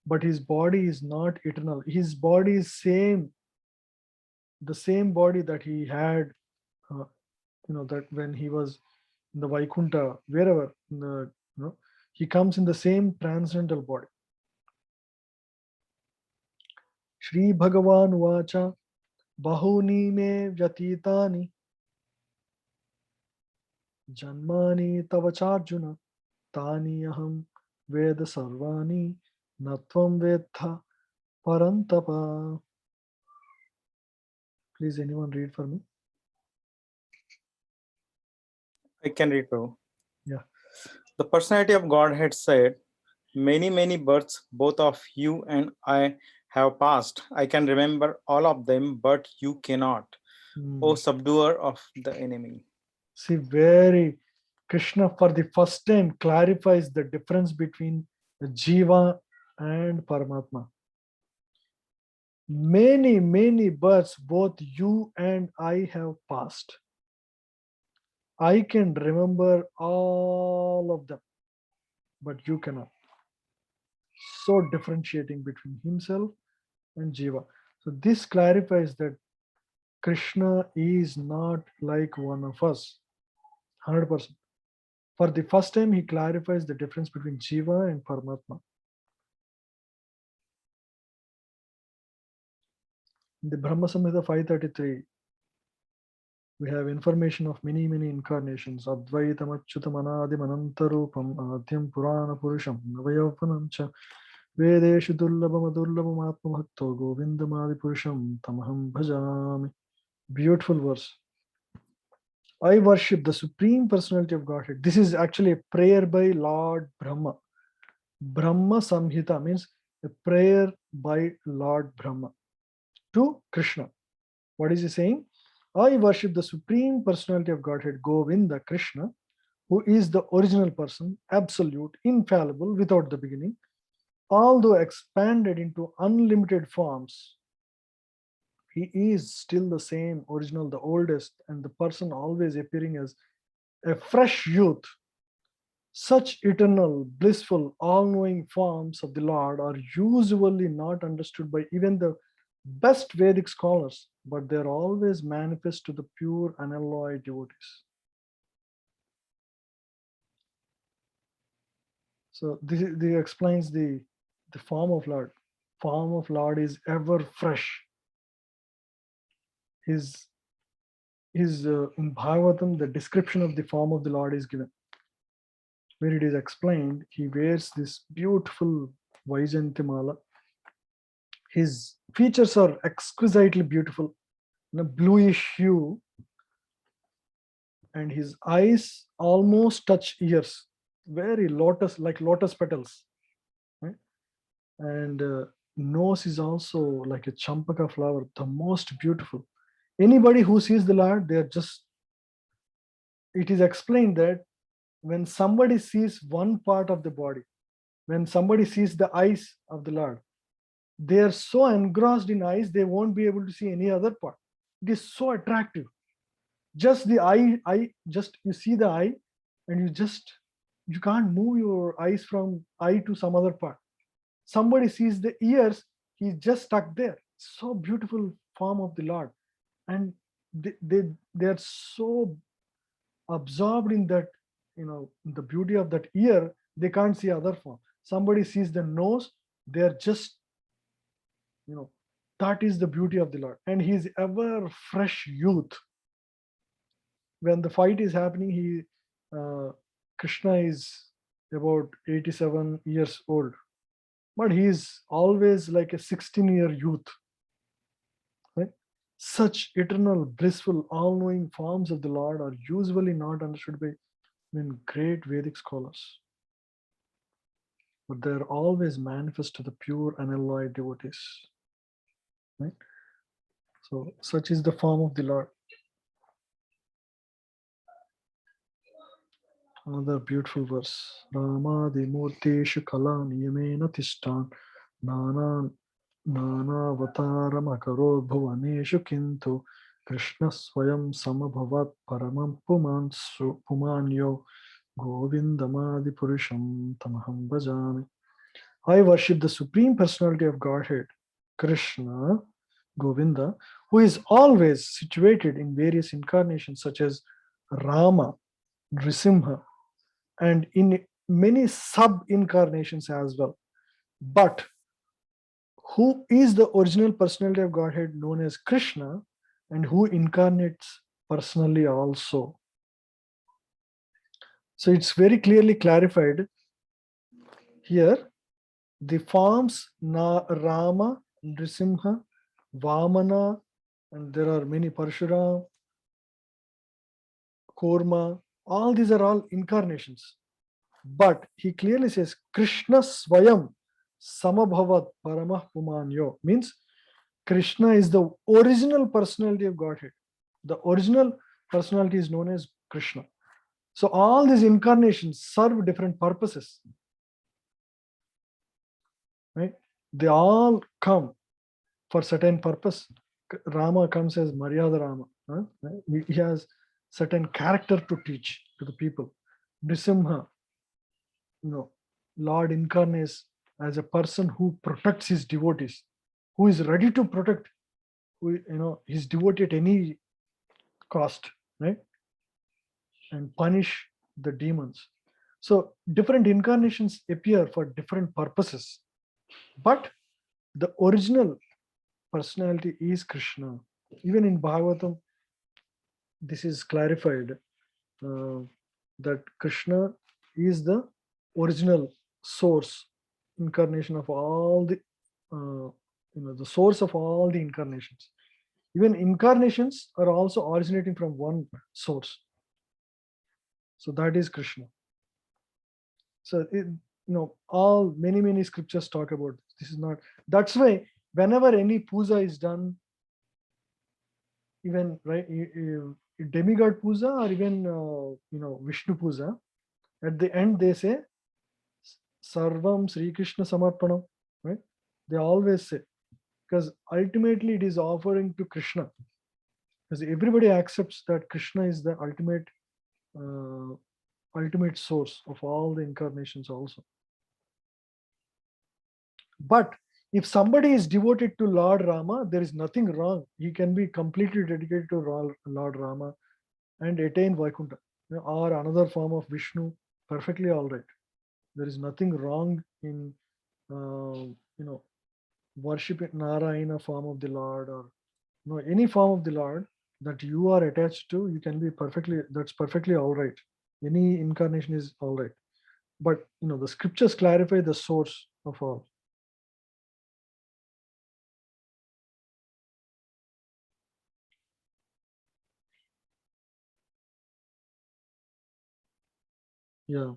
but his body is not eternal. His body is the same body that he had, that when he was in the Vaikunta, wherever, he comes in the same transcendental body. Shri Bhagavan Vacha Bahuni me Vyatitani Janmani Tavacharjuna Tani Aham Veda Sarvani Natvam Vedha Parantapa. Please, anyone read for me? I can read, Prabhu. Yeah. The personality of Godhead said, many, many births, both of you and I have passed. I can remember all of them, but you cannot. O subduer of the enemy. See, Krishna for the first time clarifies the difference between Jiva and Paramatma. Many, many births, both you and I have passed. I can remember all of them, but you cannot. So differentiating between himself and Jiva. So this clarifies that Krishna is not like one of us, 100%. For the first time, he clarifies the difference between Jiva and Paramatma. In the Brahma Samhita 533, we have information of many incarnations. Advaitam Achyutam Anadim Anantarupam Adyam Purana Purusham Navayaupanam Cha Vedeshu Durlabam Adurlabam Atma Bhakto Govindamadi Purusham Tamaham Bhajami. Beautiful verse. I worship the Supreme Personality of Godhead. This is actually a prayer by Lord Brahma. Brahma Samhita means a prayer by Lord Brahma to Krishna. What is he saying? I worship the Supreme Personality of Godhead, Govinda Krishna, who is the original person, absolute, infallible, without the beginning, although expanded into unlimited forms. He is still the same, original, the oldest, and the person always appearing as a fresh youth. Such eternal, blissful, all-knowing forms of the Lord are usually not understood by even the best Vedic scholars, but they're always manifest to the pure, unalloyed devotees. So this explains the form of Lord. Form of Lord is ever fresh. His in Bhagavatam, the description of the form of the Lord is given, where it is explained he wears this beautiful Vaijantimala. His features are exquisitely beautiful, in a bluish hue, and his eyes almost touch ears, very lotus, like lotus petals, right? And nose is also like a champaka flower, the most beautiful. Anybody who sees the Lord, they are just, it is explained that when somebody sees one part of the body, when somebody sees the eyes of the Lord, they are so engrossed in eyes, they won't be able to see any other part. It is so attractive. Just the eye, just you see the eye, and you can't move your eyes from eye to some other part. Somebody sees the ears, he's just stuck there. So beautiful form of the Lord. And they are so absorbed in that, the beauty of that ear, they can't see other form. Somebody sees the nose, they're just, that is the beauty of the Lord. And he's ever fresh youth. When the fight is happening, Krishna is about 87 years old, but he is always like a 16-year youth. Right? Such eternal, blissful, all-knowing forms of the Lord are usually not understood by great Vedic scholars, but they are always manifest to the pure, unalloyed devotees. Right? So, such is the form of the Lord. Another beautiful verse. Ramadi Murteshu Kala Niyamena Tishtan Nana Avataram Akarod Bhuvaneshu Kintu Krishna Swayam Samabhavat Paramam Pumanyo Govindamadi Purusham Tamaham Bhajami. I worship the Supreme Personality of Godhead, Krishna, Govinda, who is always situated in various incarnations such as Rama, Nrisimha, and in many sub-incarnations as well. But who is the original personality of Godhead known as Krishna, and who incarnates personally also. So it's very clearly clarified here. The forms Rama, Nrisimha, Vamana, and there are many Parshuram, Kurma, all these are all incarnations. But he clearly says Krishna Swayam Samabhavat Paramah Pumanyo, means Krishna is the original personality of Godhead. The original personality is known as Krishna. So all these incarnations serve different purposes. Right? They all come for certain purpose. Rama comes as Maryada Rama. He has certain character to teach to the people. Nrisimha, Lord incarnates as a person who protects his devotees, who is ready to protect, his devotee at any cost, right? And punish the demons. So different incarnations appear for different purposes, but the original personality is Krishna. Even in Bhagavatam, this is clarified that Krishna is the original source, incarnation of all the, the source of all the incarnations. Even incarnations are also originating from one source. So that is Krishna. So all many scriptures talk about this. This is not. That's why whenever any puja is done, even right, demigod puja or even Vishnu puja, at the end they say Sarvam Sri Krishna Samarpanam, right? They always say, because ultimately it is offering to Krishna, because everybody accepts that Krishna is the ultimate source of all the incarnations also. But if somebody is devoted to Lord Rama, there is nothing wrong. He can be completely dedicated to Lord Rama and attain Vaikuntha, or another form of Vishnu, perfectly all right. There is nothing wrong in worshiping Narayana form of the Lord, or any form of the Lord that you are attached to. You can be that's perfectly all right. Any incarnation is all right. But the scriptures clarify the source of all. Yeah.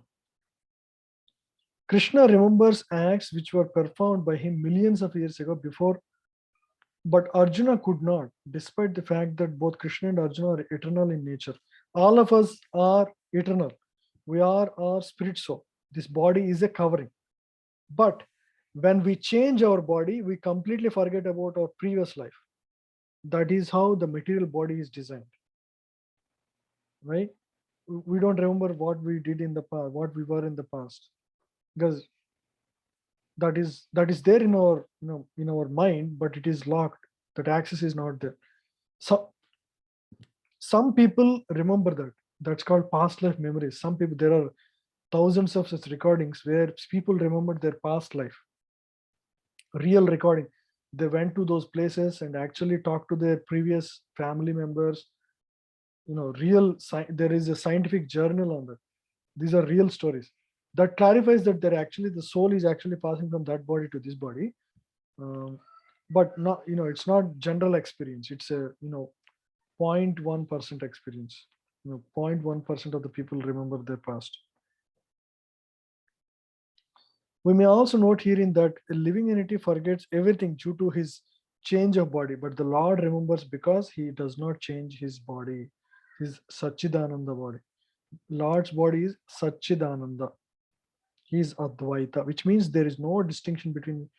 Krishna remembers acts which were performed by him millions of years ago before, but Arjuna could not, despite the fact that both Krishna and Arjuna are eternal in nature. All of us are eternal. We are our spirit soul. This body is a covering. But when we change our body, we completely forget about our previous life. That is how the material body is designed. Right? We don't remember what we did in the past, what we were in the past, because that is there in our in our mind, but it is locked. That access is not there. So some people remember that. That's called past life memories. Some people, there are thousands of such recordings where people remember their past life, real recording. They went to those places and actually talked to their previous family members. There is a scientific journal on that. These are real stories. That clarifies that the soul is actually passing from that body to this body. But not, it's not general experience. It's a 0.1% experience. 0.1% of the people remember their past. We may also note herein that a living entity forgets everything due to his change of body, but the Lord remembers because he does not change his body, his Satchidananda body. Lord's body is Satchidananda. He is Advaita, which means there is no distinction between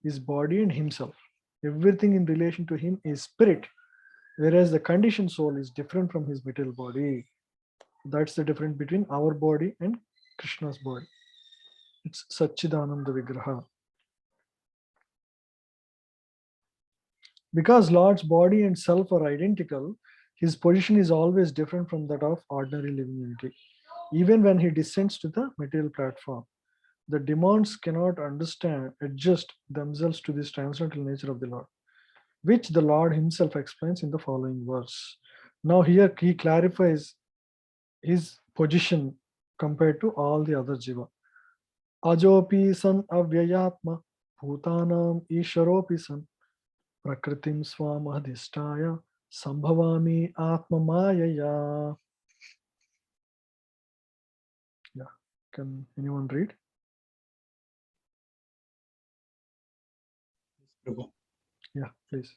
his body and himself. Everything in relation to him is spirit, whereas the conditioned soul is different from his material body. That's the difference between our body and Krishna's body. It's Satchidananda Vigraha. Because Lord's body and self are identical, his position is always different from that of ordinary living entity. Even when he descends to the material platform, the demons cannot adjust themselves to this transcendental nature of the Lord, which the Lord himself explains in the following verse. Now here he clarifies his position compared to all the other jiva. Ajopi san avyayatma bhutanam isharopi san prakritim swam adhishtaya sambhavami atma mayaya. Yeah, can anyone read? Prabhu. Yeah, please.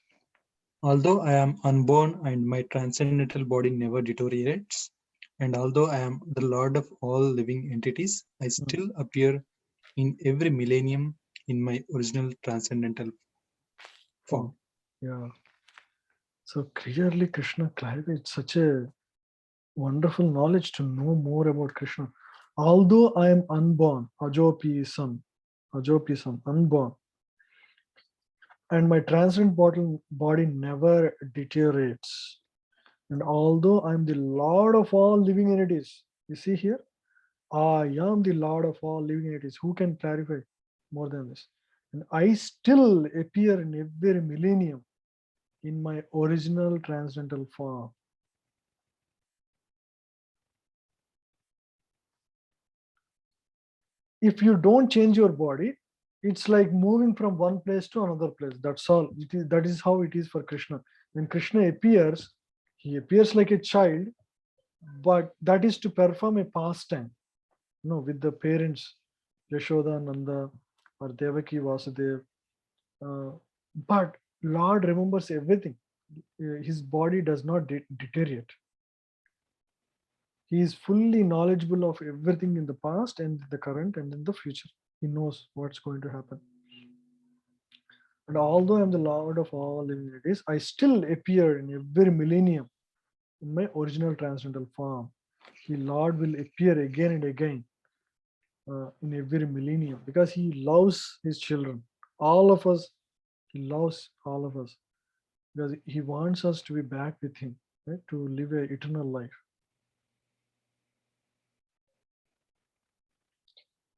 Although I am unborn and my transcendental body never deteriorates, and although I am the Lord of all living entities, I still appear in every millennium in my original transcendental form. Yeah. So clearly Krishna clarifies such a wonderful knowledge to know more about Krishna. Although I am unborn, ajopisam, unborn, and my transcendent body never deteriorates. And although I am the Lord of all living entities, you see here, I am the Lord of all living entities. Who can clarify more than this? And I still appear in every millennium in my original transcendental form. If you don't change your body, it's like moving from one place to another place. That's all. That is how it is for Krishna. When Krishna appears, he appears like a child, but that is to perform a pastime. No, with the parents, Yashoda, Nanda, or Devaki, Vasudev. But Lord remembers everything. His body does not deteriorate. He is fully knowledgeable of everything in the past and the current and in the future. He knows what's going to happen. And although I am the Lord of all living entities, I still appear in every millennium in my original transcendental form. The Lord will appear again and again in every millennium because He loves His children. All of us, He loves all of us because He wants us to be back with Him, right? To live an eternal life.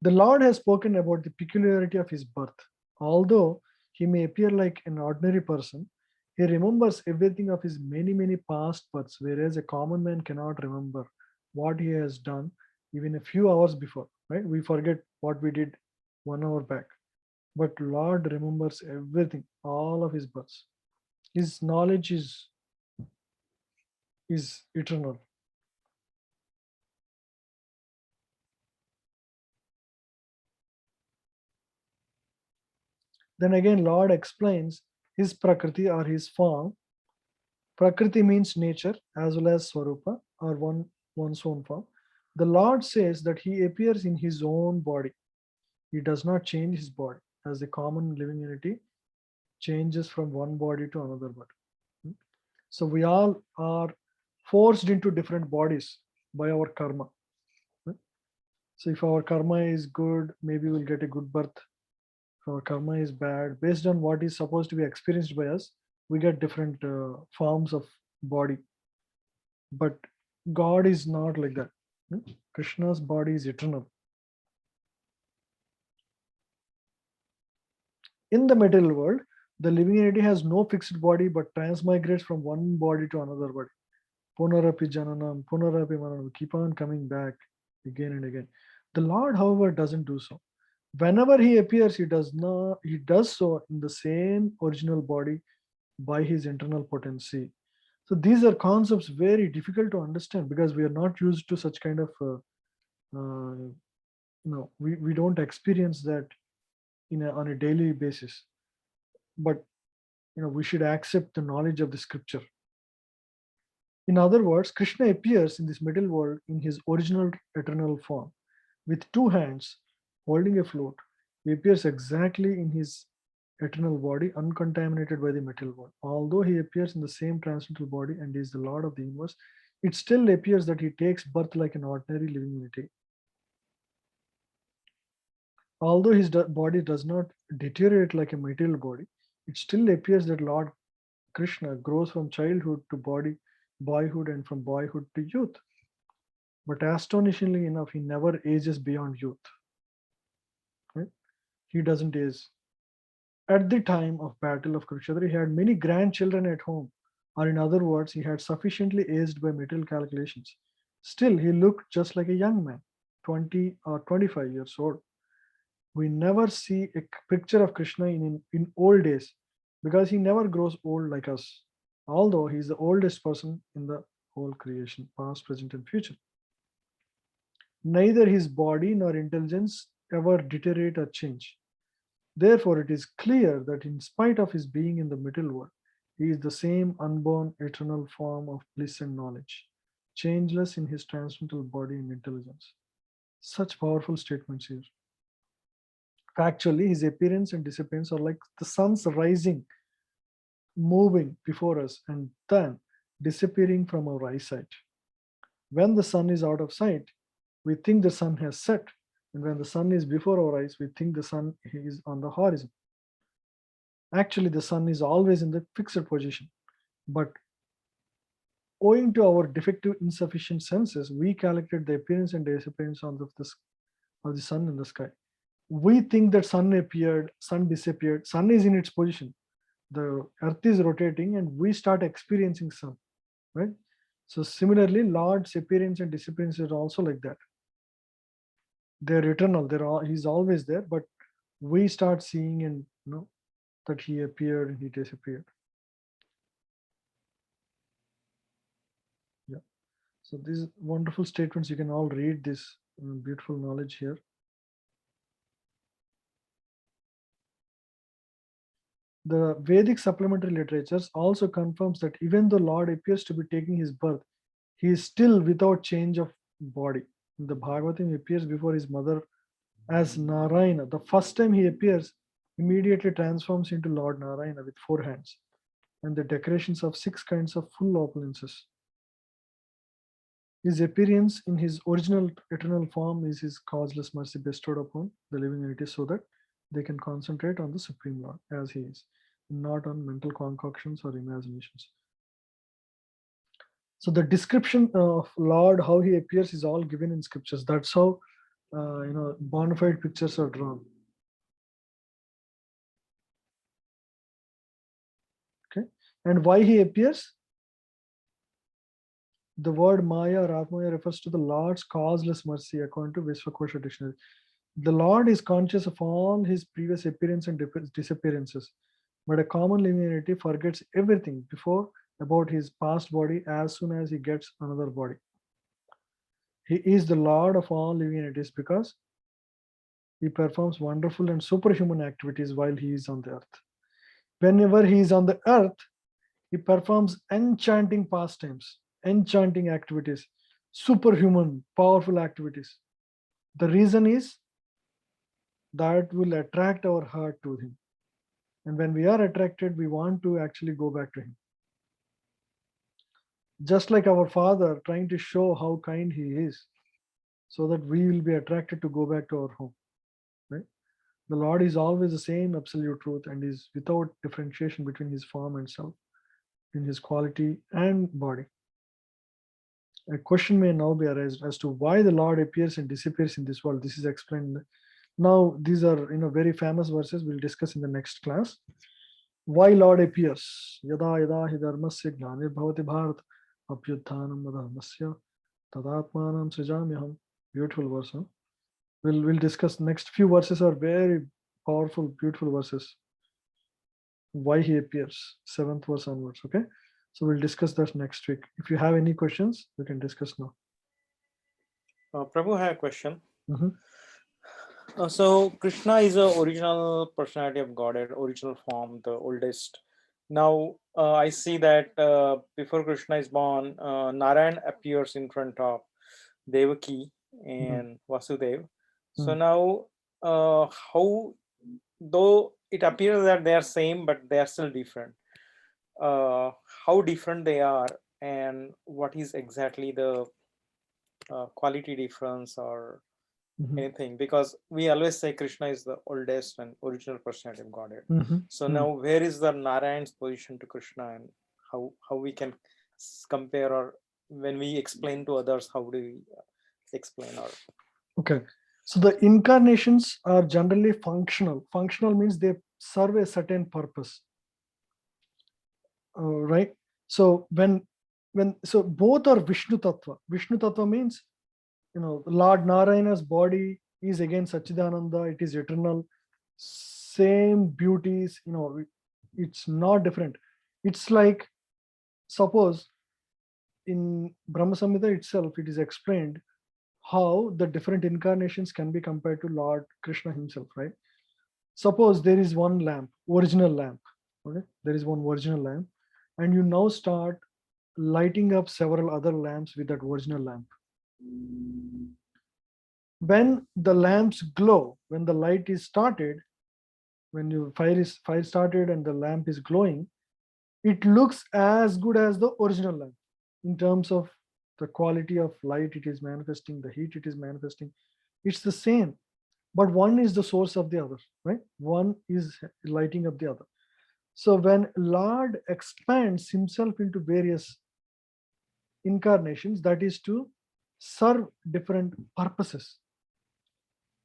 The Lord has spoken about the peculiarity of His birth. Although He may appear like an ordinary person, He remembers everything of His many, many past births, whereas a common man cannot remember what he has done even a few hours before, right? We forget what we did 1 hour back. But Lord remembers everything, all of His births. His knowledge is eternal. Then again, Lord explains His Prakriti or His form. Prakriti means nature as well as Swarupa or one's own form. The Lord says that He appears in His own body. He does not change His body as the common living entity changes from one body to another body. So we all are forced into different bodies by our karma. So if our karma is good, maybe we'll get a good birth. If our karma is bad, based on what is supposed to be experienced by us, we get different forms of body. But God is not like that. Krishna's body is eternal. In the material world, the living entity has no fixed body but transmigrates from one body to another body. Punarapi jananam, punarapi mananam, keep on coming back again and again. The Lord, however, doesn't do so. Whenever He appears, He does so in the same original body by His internal potency. So these are concepts very difficult to understand because we are not used to such kind of we don't experience that on a daily basis. But we should accept the knowledge of the scripture. In other words, Krishna appears in this middle world in His original eternal form with two hands holding a flute. He appears exactly in His eternal body, uncontaminated by the material world. Although He appears in the same transcendental body and is the Lord of the universe, it still appears that He takes birth like an ordinary living entity. Although His body does not deteriorate like a material body, it still appears that Lord Krishna grows from childhood to boyhood and from boyhood to youth. But astonishingly enough, He never ages beyond youth. Right? He doesn't age. At the time of Battle of Kurukshetra, He had many grandchildren at home, or in other words, He had sufficiently aged by material calculations. Still, He looked just like a young man, 20 or 25 years old. We never see a picture of Krishna in old days because He never grows old like us, although He is the oldest person in the whole creation, past, present, and future. Neither His body nor intelligence ever deteriorate or change. Therefore, it is clear that in spite of His being in the middle world, He is the same unborn eternal form of bliss and knowledge, changeless in His transcendental body and intelligence. Such powerful statements here. Factually, His appearance and disappearance are like the sun's rising, moving before us, and then disappearing from our eyesight. When the sun is out of sight, we think the sun has set. And when the sun is before our eyes, we think the sun is on the horizon. Actually, the sun is always in the fixed position. But owing to our defective, insufficient senses, we calculate the appearance and disappearance of the sun in the sky. We think that sun appeared, sun disappeared, sun is in its position. The earth is rotating and we start experiencing sun, right? So similarly, Lord's appearance and disappearance is also like that. They're eternal. He's always there, but we start seeing and that he appeared and he disappeared. Yeah. So these wonderful statements, you can all read this beautiful knowledge here. The Vedic supplementary literatures also confirms that even though Lord appears to be taking his birth, he is still without change of body. In the Bhagavatam, he appears before his mother as Narayana. The first time he appears, immediately transforms into Lord Narayana with 4 hands and the decorations of 6 kinds of full opulences. His appearance in his original eternal form is his causeless mercy bestowed upon the living entities so that they can concentrate on the Supreme Lord as he is, not on mental concoctions or imaginations. So the description of Lord, how he appears, is all given in scriptures. That's how bona fide pictures are drawn. Okay, and why he appears? The word Maya or Atmaya refers to the Lord's causeless mercy according to Vishwakosha dictionary. The Lord is conscious of all his previous appearances and disappearances, but a common living entity forgets everything before about his past body as soon as he gets another body. He is the Lord of all living entities because he performs wonderful and superhuman activities while he is on the earth. Whenever he is on the earth, he performs enchanting pastimes, enchanting activities, superhuman, powerful activities. The reason is that will attract our heart to him. And when we are attracted, we want to actually go back to him. Just like our Father trying to show how kind he is, so that we will be attracted to go back to our home. Right? The Lord is always the same absolute truth and is without differentiation between his form and self, in his quality and body. A question may now be arised as to why the Lord appears and disappears in this world. This is explained. Now, these are very famous verses we'll discuss in the next class. Why Lord appears? Yada yada hi dharmasya glanir bhavati bharat apyutthanam adharmasya tadatmanam srijamyaham. Beautiful verse. Huh? We'll discuss. Next few verses are very powerful, beautiful verses. Why he appears, 7th verse onwards. Okay, so we'll discuss that next week. If you have any questions, we can discuss now. Prabhu, I have a question. Mm-hmm. So Krishna is the original personality of Godhead, original form, the oldest. Now I see that before Krishna is born, Narayan appears in front of Devaki and Vasudev. So now how, though it appears that they are same, but they are still different. How different they are, and what is exactly the quality difference or anything? Because we always say Krishna is the oldest and original personality of Godhead. So now where is the Narayan's position to Krishna, and how we can compare, or when we explain to others, how do we explain? Or okay, so the incarnations are generally functional. Functional means they serve a certain purpose. Right? So when so both are Vishnu Tattva. Vishnu Tattva means Lord Narayana's body is again Sachidananda, it is eternal, same beauties, it's not different. It's like, suppose in Brahma Samhita itself, it is explained how the different incarnations can be compared to Lord Krishna himself, right? Suppose there is one lamp, original lamp, okay? There is one original lamp, and you now start lighting up several other lamps with that original lamp. When the lamps glow, when the light is started, when your fire started and the lamp is glowing, it looks as good as the original lamp in terms of the quality of light it is manifesting, the heat it is manifesting, it's the same, but one is the source of the other, right? One is lighting up the other. So when Lord expands himself into various incarnations, that is to serve different purposes.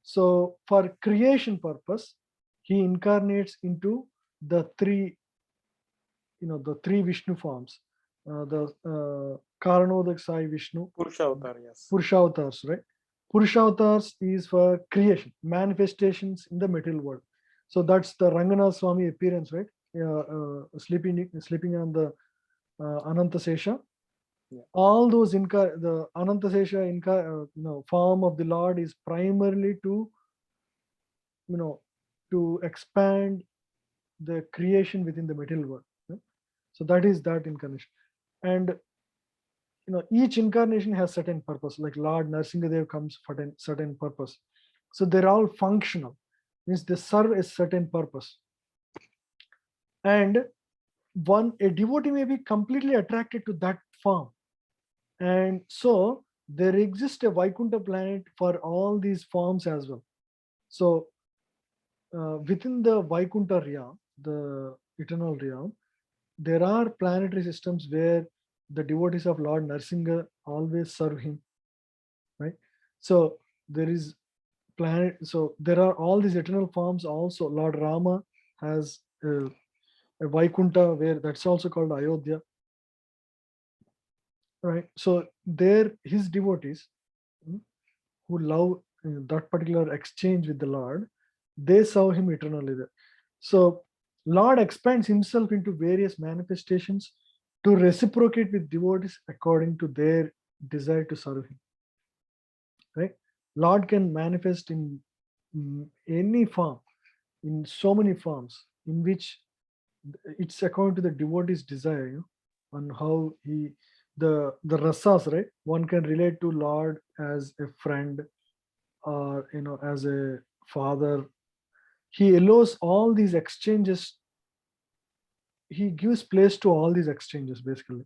So for creation purpose, he incarnates into the three, the three Vishnu forms, the Karanodak Sai Vishnu, Purusha avatar, yes. Purushavatars, right? Purushavatars is for creation, manifestations in the material world. So that's the Ranganath Swami appearance, right? Sleeping on the Ananta Sesha. Yeah. All those the Ananta Sesha form of the Lord is primarily to to expand the creation within the material world. Right? So that is that incarnation, and each incarnation has certain purpose. Like Lord Narsingadev comes for a certain purpose, so they're all functional, means they serve a certain purpose. And a devotee may be completely attracted to that form, and so there exists a Vaikuntha planet for all these forms as well. So within the Vaikuntha realm, the eternal realm, there are planetary systems where the devotees of Lord Narsinga always serve him, right? So there is planet. So there are all these eternal forms. Also, Lord Rama has a Vaikuntha where that's also called Ayodhya, right? So there, his devotees who love that particular exchange with the Lord, they serve him eternally there. So Lord expands himself into various manifestations to reciprocate with devotees according to their desire to serve him. Right? Lord can manifest in any form, in so many forms, in which it's according to the devotee's desire, on how the rasas, right? One can relate to Lord as a friend, or as a father. He allows all these exchanges. He gives place to all these exchanges. Basically,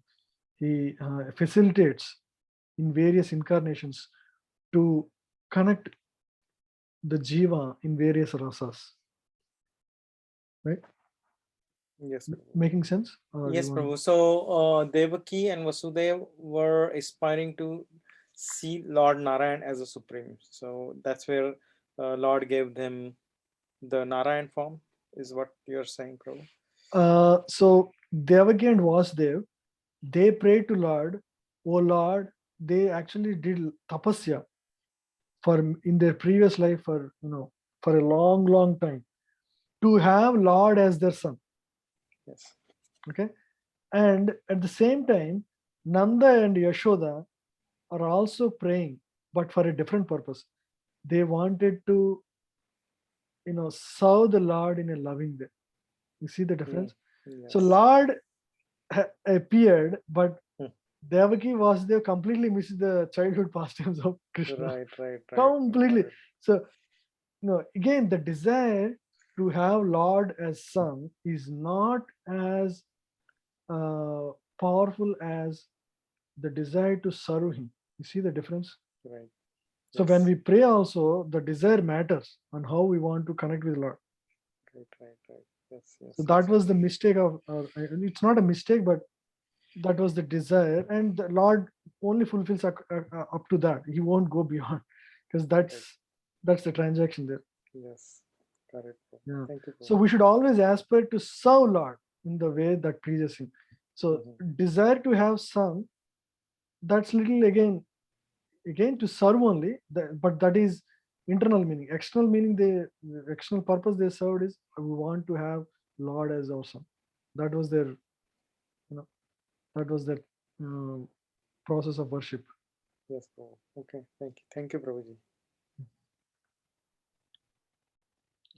he facilitates in various incarnations to connect the jiva in various rasas, right? Yes. Making sense? Yes, Prabhu. So Devaki and Vasudev were aspiring to see Lord Narayan as a supreme. So that's where Lord gave them the Narayan form, is what you're saying, Prabhu. So Devaki and Vasudev, they prayed to Lord, "Oh Lord," they actually did tapasya in their previous life for a long time, to have Lord as their son. Yes. Okay. And at the same time, Nanda and Yashoda are also praying, but for a different purpose. They wanted to, serve the Lord in a loving way. You see the difference? Yes. So Lord appeared, but Hmm. Devaki Vasudev completely missed the childhood pastimes of Krishna. Right. Completely. So, again, the desire to have Lord as son is not as powerful as the desire to serve him. You see the difference? Right. So when we pray also, the desire matters on how we want to connect with Lord. Right. Yes. So that was the mistake of, it's not a mistake, but that was the desire, and the Lord only fulfills up to that. He won't go beyond, because that's the transaction there. Yes, correct. Yeah. Thank you. So we should always aspire to serve Lord in the way that pleases him. So desire to have son, that's little again to serve only, but that is internal meaning. External meaning, the external purpose they served is, we want to have Lord as our son. That was their, that was their process of worship. Yes, Prabhu. Okay, thank you, Prabhuji.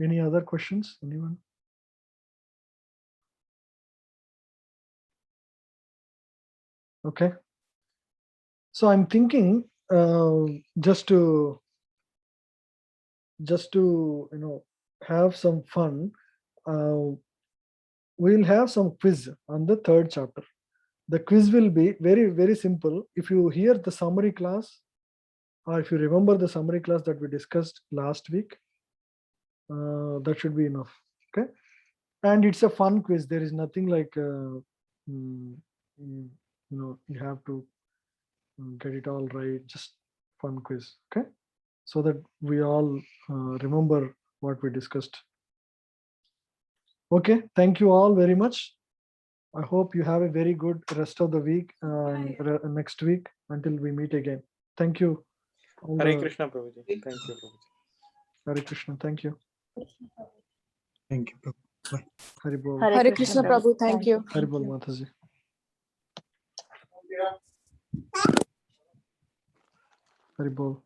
Any other questions? Anyone? Okay. So I'm thinking, just to have some fun, we'll have some quiz on the third chapter. The quiz will be very, very simple. If you hear the summary class, or if you remember the summary class that we discussed last week, that should be enough. Okay. And it's a fun quiz. There is nothing like, you have to get it all right. Just fun quiz. Okay. So that we all remember what we discussed. Okay. Thank you all very much. I hope you have a very good rest of the week and next week until we meet again. Thank you. Hare Krishna, Prabhuji. Thank you, Prabhuji. Hare Krishna. Thank you. Thank you, Prabhu. Bye. Hari Bol. Hare Krishna Prabhu, thank you. Hari Bol Mataji. Hari Bol.